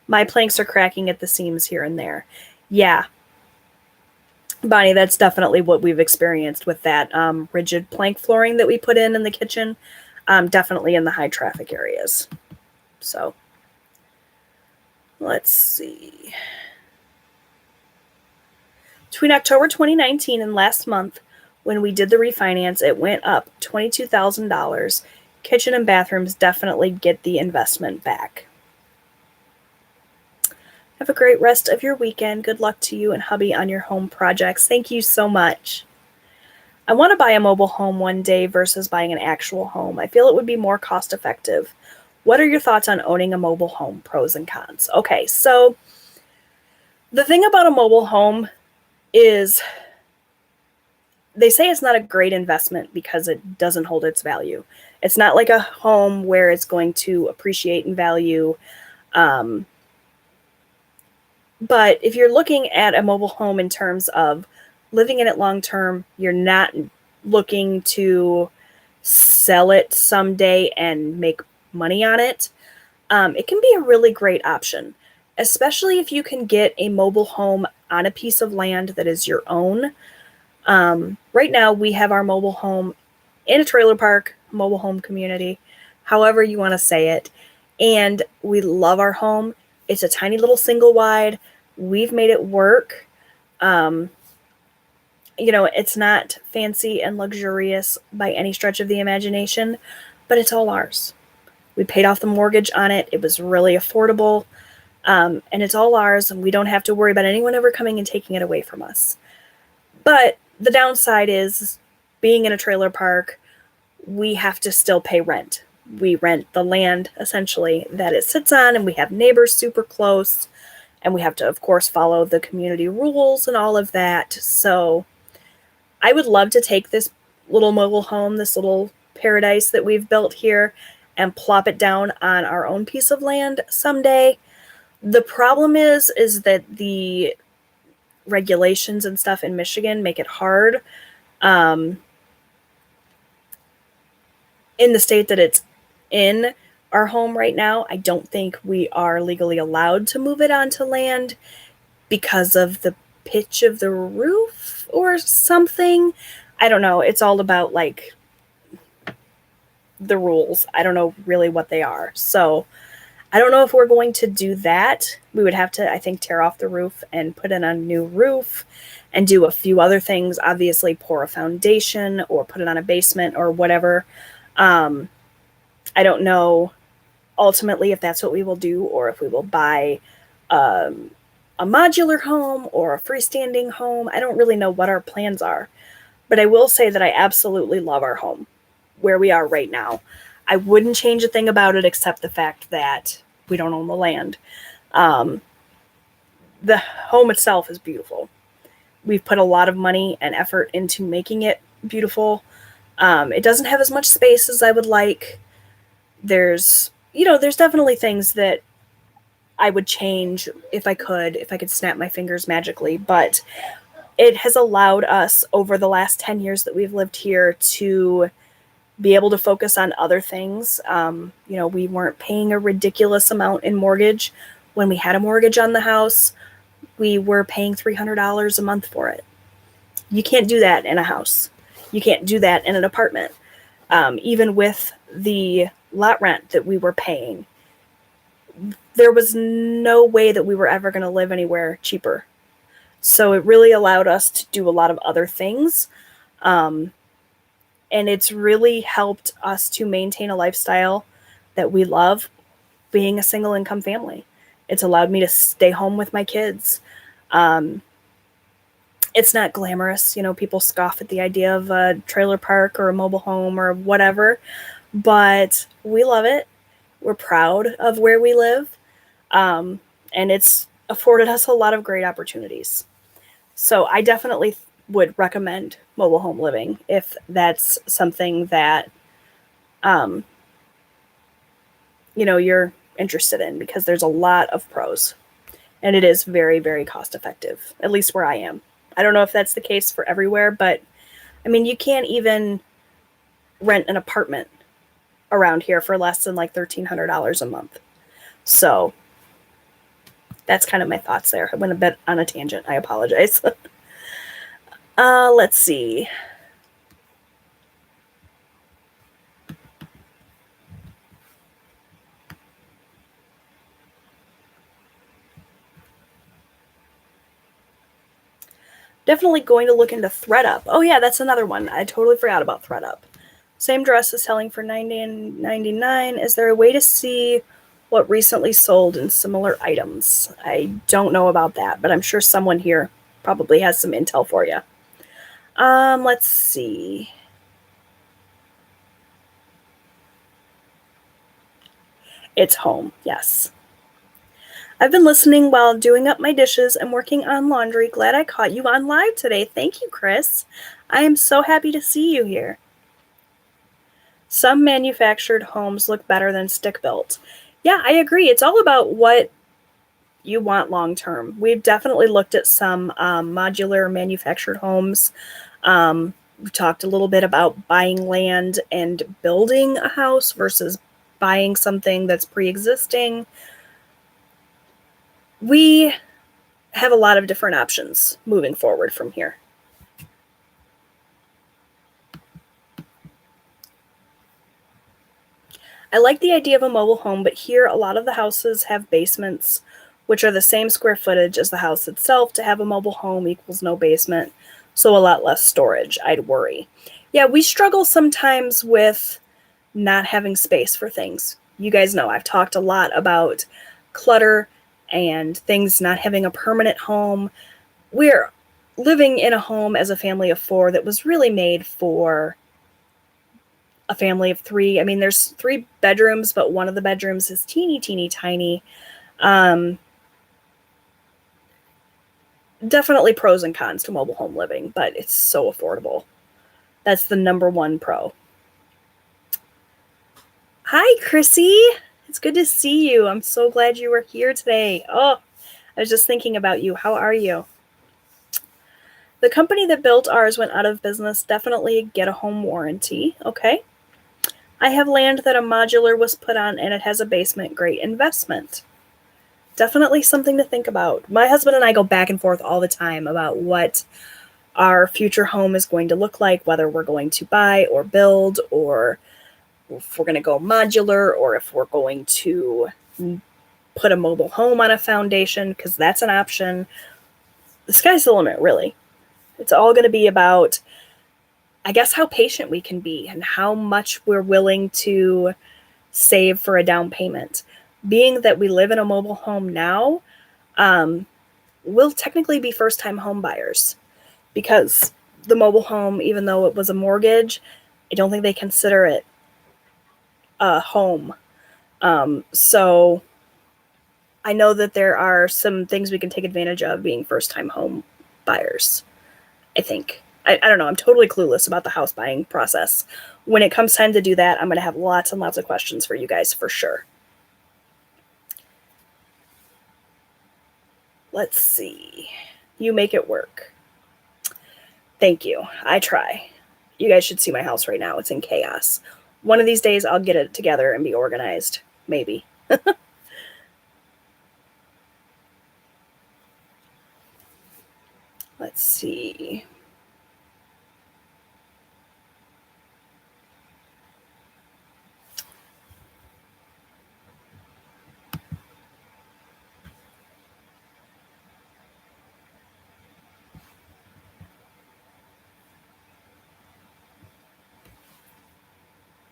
My planks are cracking at the seams here and there. Yeah, Bonnie, that's definitely what we've experienced with that rigid plank flooring that we put in the kitchen. Definitely in the high traffic areas. So let's see. Between October 2019 and last month, when we did the refinance, it went up $22,000. Kitchen and bathrooms definitely get the investment back. Have a great rest of your weekend. Good luck to you and hubby on your home projects. Thank you so much. I want to buy a mobile home one day versus buying an actual home. I feel it would be more cost effective. What are your thoughts on owning a mobile home? Pros and cons. Okay, so the thing about a mobile home is they say it's not a great investment because it doesn't hold its value. It's not like a home where it's going to appreciate in value. But if you're looking at a mobile home in terms of living in it long term, you're not looking to sell it someday and make money on it. It can be a really great option, especially if you can get a mobile home on a piece of land that is your own. Right now, we have our mobile home in a trailer park, mobile home community, however you want to say it. And we love our home. It's a tiny little single wide. We've made it work. It's not fancy and luxurious by any stretch of the imagination, but it's all ours. We paid off the mortgage on it. It was really affordable. And it's all ours, and we don't have to worry about anyone ever coming and taking it away from us. But the downside is being in a trailer park, we have to still pay rent. We rent the land, essentially, that it sits on, and we have neighbors super close, and we have to, of course, follow the community rules and all of that. So I would love to take this little mobile home, this little paradise that we've built here, and plop it down on our own piece of land someday. The problem is that the regulations and stuff in Michigan make it hard. In the state that it's in, our home right now, I don't think we are legally allowed to move it onto land because of the pitch of the roof or something. I don't know. It's all about like the rules. I don't know really what they are. So I don't know if we're going to do that. We would have to, I think, tear off the roof and put in a new roof and do a few other things. Obviously, pour a foundation or put it on a basement or whatever. I don't know ultimately if that's what we will do or if we will buy a modular home or a freestanding home. I don't really know what our plans are. But I will say that I absolutely love our home where we are right now. I wouldn't change a thing about it except the fact that we don't own the land. The home itself is beautiful. We've put a lot of money and effort into making it beautiful. It doesn't have as much space as I would like. There's definitely things that I would change if I could snap my fingers magically, but it has allowed us over the last 10 years that we've lived here to be able to focus on other things. We weren't paying a ridiculous amount in mortgage. When we had a mortgage on the house, we were paying $300 a month for it. You can't do that in a house. You can't do that in an apartment. Even with the lot rent that we were paying, there was no way that we were ever going to live anywhere cheaper. So it really allowed us to do a lot of other things. And it's really helped us to maintain a lifestyle that we love, being a single income family. It's allowed me to stay home with my kids. It's not glamorous. People scoff at the idea of a trailer park or a mobile home or whatever, but we love it. We're proud of where we live. And it's afforded us a lot of great opportunities. So I definitely would recommend mobile home living if that's something that, you're interested in, because there's a lot of pros and it is very, very cost effective, at least where I am. I don't know if that's the case for everywhere, but I mean, you can't even rent an apartment around here for less than like $1,300 a month. So that's kind of my thoughts there. I went a bit on a tangent. I apologize. Let's see. Definitely going to look into ThreadUp. Oh yeah, that's another one. I totally forgot about ThreadUp. Same dress is selling for $90.99. Is there a way to see what recently sold in similar items? I don't know about that, but I'm sure someone here probably has some intel for you. Let's see. It's home, yes. I've been listening while doing up my dishes and working on laundry. Glad I caught you on live today. Thank you, Chris. I am so happy to see you here. Some manufactured homes look better than stick-built. Yeah, I agree. It's all about what you want long-term. We've definitely looked at some modular manufactured homes. We talked a little bit about buying land and building a house versus buying something that's pre-existing. We have a lot of different options moving forward from here. I like the idea of a mobile home, but here a lot of the houses have basements, which are the same square footage as the house itself. To have a mobile home equals no basement, so a lot less storage. I'd worry. Yeah, we struggle sometimes with not having space for things. You guys know I've talked a lot about clutter and things not having a permanent home. We're living in a home as a family of 4 that was really made for a family of 3. I mean, there's 3 bedrooms, but one of the bedrooms is teeny, teeny, tiny. Definitely pros and cons to mobile home living, but it's so affordable. That's the number one pro. Hi, Chrissy. It's good to see you. I'm so glad you were here today. Oh, I was just thinking about you. How are you? The company that built ours went out of business. Definitely get a home warranty. Okay. I have land that a modular was put on and it has a basement. Great investment. Definitely something to think about. My husband and I go back and forth all the time about what our future home is going to look like, whether we're going to buy or build, or if we're going to go modular, or if we're going to put a mobile home on a foundation, because that's an option. The sky's the limit, really. It's all going to be about, I guess, how patient we can be and how much we're willing to save for a down payment. Being that we live in a mobile home now, we'll technically be first-time home buyers, because the mobile home, even though it was a mortgage, I don't think they consider it a home. So I know that there are some things we can take advantage of being first-time home buyers, I think. I don't know. I'm totally clueless about the house buying process. When it comes time to do that, I'm going to have lots and lots of questions for you guys for sure. Let's see. You make it work. Thank you. I try. You guys should see my house right now. It's in chaos. One of these days, I'll get it together and be organized. Maybe. Let's see.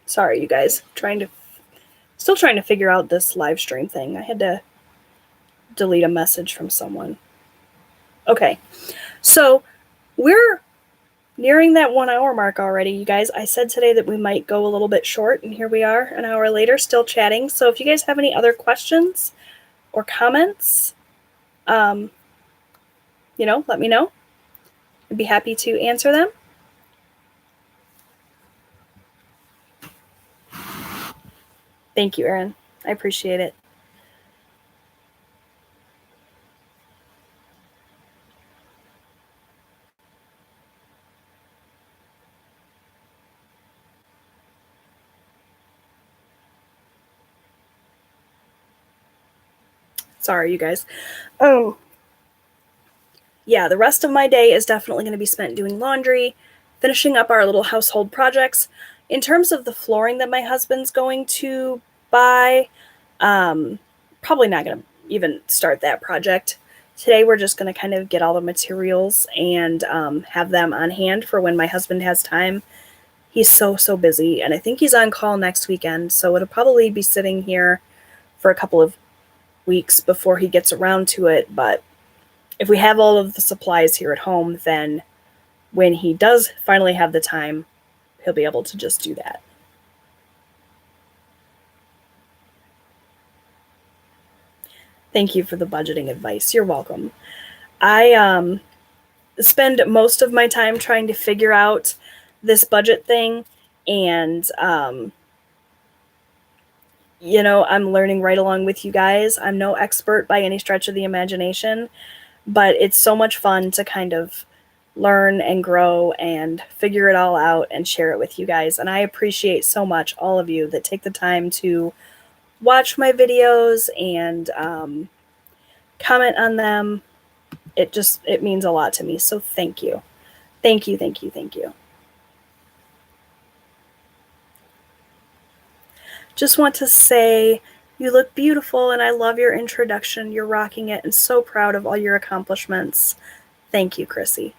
Sorry, you guys. Still trying to figure out this live stream thing. I had to delete a message from someone. Okay. So we're nearing that 1 hour mark already, you guys. I said today that we might go a little bit short, and here we are an hour later still chatting. So if you guys have any other questions or comments, let me know. I'd be happy to answer them. Thank you, Erin. I appreciate it. Sorry, you guys. Yeah, the rest of my day is definitely going to be spent doing laundry, finishing up our little household projects. In terms of the flooring that my husband's going to buy, probably not going to even start that project. Today we're just going to kind of get all the materials and have them on hand for when my husband has time. He's so busy, and I think he's on call next weekend, so it'll probably be sitting here for a couple of weeks before he gets around to it. But if we have all of the supplies here at home, then when he does finally have the time, he'll be able to just do that. Thank you for the budgeting advice. You're welcome. I spend most of my time trying to figure out this budget thing, and I'm learning right along with you guys. I'm no expert by any stretch of the imagination, but it's so much fun to kind of learn and grow and figure it all out and share it with you guys. And I appreciate so much all of you that take the time to watch my videos and comment on them. It means a lot to me. So thank you. Thank you. Just want to say you look beautiful and I love your introduction. You're rocking it and so proud of all your accomplishments. Thank you, Chrissy.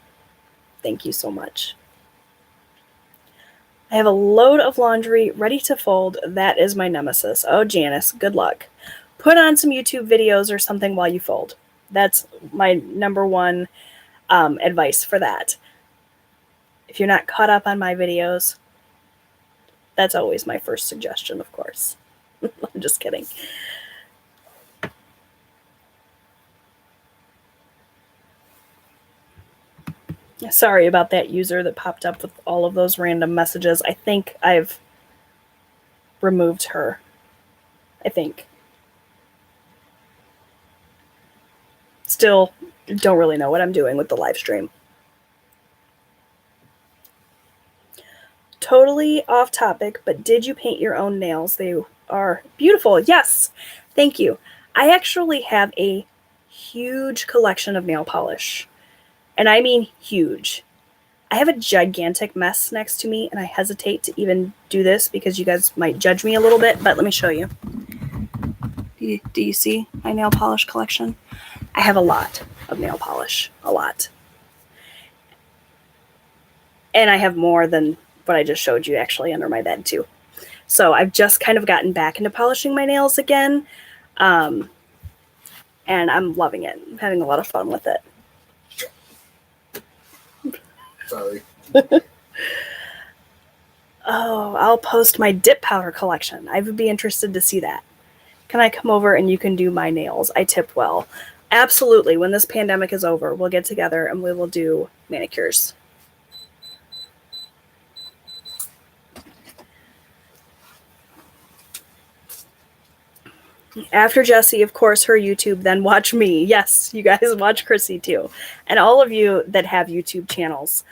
Thank you so much. I have a load of laundry ready to fold. That is my nemesis. Oh, Janice, good luck. Put on some YouTube videos or something while you fold. That's my number one advice for that. If you're not caught up on my videos, that's always my first suggestion, of course. I'm just kidding. Sorry about that user that popped up with all of those random messages. I think I've removed her. I think. Still don't really know what I'm doing with the live stream. Totally off topic, but did you paint your own nails? They are beautiful. Yes, thank you. I actually have a huge collection of nail polish. And I mean huge. I have a gigantic mess next to me, and I hesitate to even do this because you guys might judge me a little bit, but let me show you. Do you see my nail polish collection? I have a lot of nail polish. A lot. And I have more than what I just showed you actually under my bed too. So I've just kind of gotten back into polishing my nails again. And I'm loving it. I'm having a lot of fun with it. Sorry. Oh, I'll post my dip powder collection. I would be interested to see that. Can I come over and you can do my nails? I tip well. Absolutely. When this pandemic is over, we'll get together and we will do manicures. After Jessie, of course, her YouTube, then watch me. Yes, you guys watch Chrissy too. And all of you that have YouTube channels,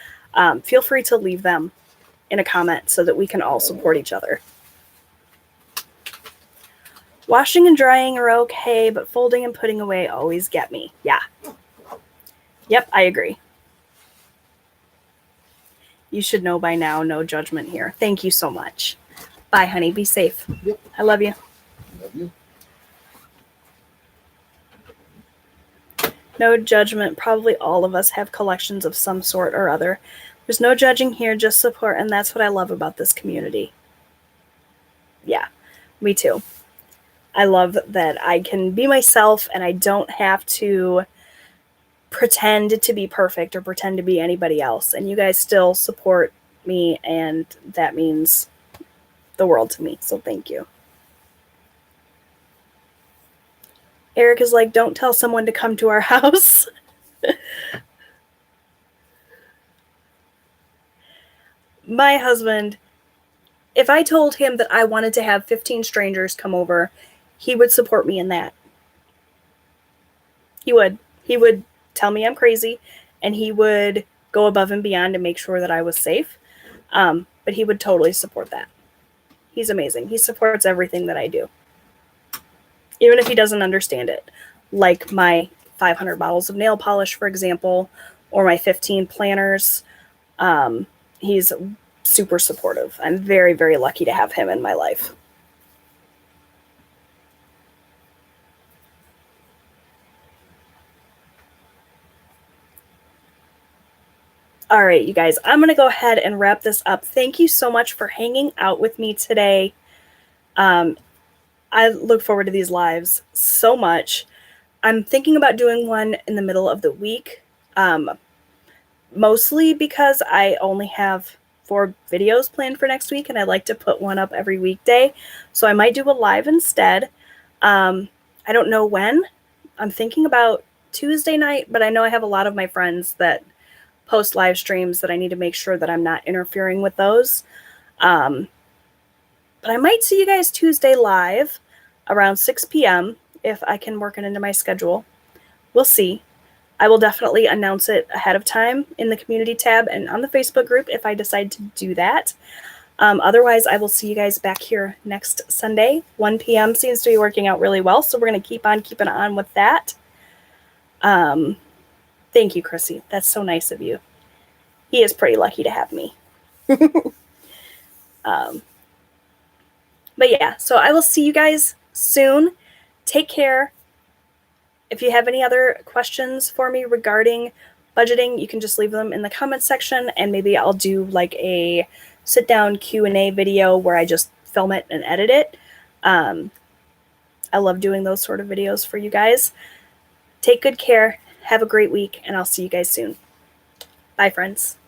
feel free to leave them in a comment so that we can all support each other. Washing and drying are okay, but folding and putting away always get me. Yeah. Yep, I agree. You should know by now, no judgment here. Thank you so much. Bye, honey. Be safe. Yep. I love you. Love you. No judgment. Probably all of us have collections of some sort or other. There's no judging here, just support, and that's what I love about this community. Yeah, me too. I love that I can be myself and I don't have to pretend to be perfect or pretend to be anybody else. And you guys still support me, and that means the world to me. So thank you. Eric is like, don't tell someone to come to our house. My husband, if I told him that I wanted to have 15 strangers come over, he would support me in that. He would. He would tell me I'm crazy, and he would go above and beyond to make sure that I was safe. But he would totally support that. He's amazing. He supports everything that I do. Even if he doesn't understand it. like my 500 bottles of nail polish, for example, or my 15 planners. He's super supportive. I'm very, very lucky to have him in my life. All right, you guys, I'm going to go ahead and wrap this up. Thank you so much for hanging out with me today. I look forward to these lives so much. I'm thinking about doing one in the middle of the week, mostly because I only have 4 videos planned for next week, and I like to put one up every weekday. So I might do a live instead. I don't know when. I'm thinking about Tuesday night, but I know I have a lot of my friends that post live streams that I need to make sure that I'm not interfering with those. But I might see you guys Tuesday live around 6 p.m. if I can work it into my schedule. We'll see. I will definitely announce it ahead of time in the community tab and on the Facebook group if I decide to do that. Otherwise, I will see you guys back here next Sunday. 1 p.m. seems to be working out really well, so we're going to keep on keeping on with that. Thank you, Chrissy. That's so nice of you. He is pretty lucky to have me. But yeah, so I will see you guys soon. Take care. If you have any other questions for me regarding budgeting, you can just leave them in the comments section, and maybe I'll do like a sit-down Q&A video where I just film it and edit it. I love doing those sort of videos for you guys. Take good care. Have a great week, and I'll see you guys soon. Bye, friends.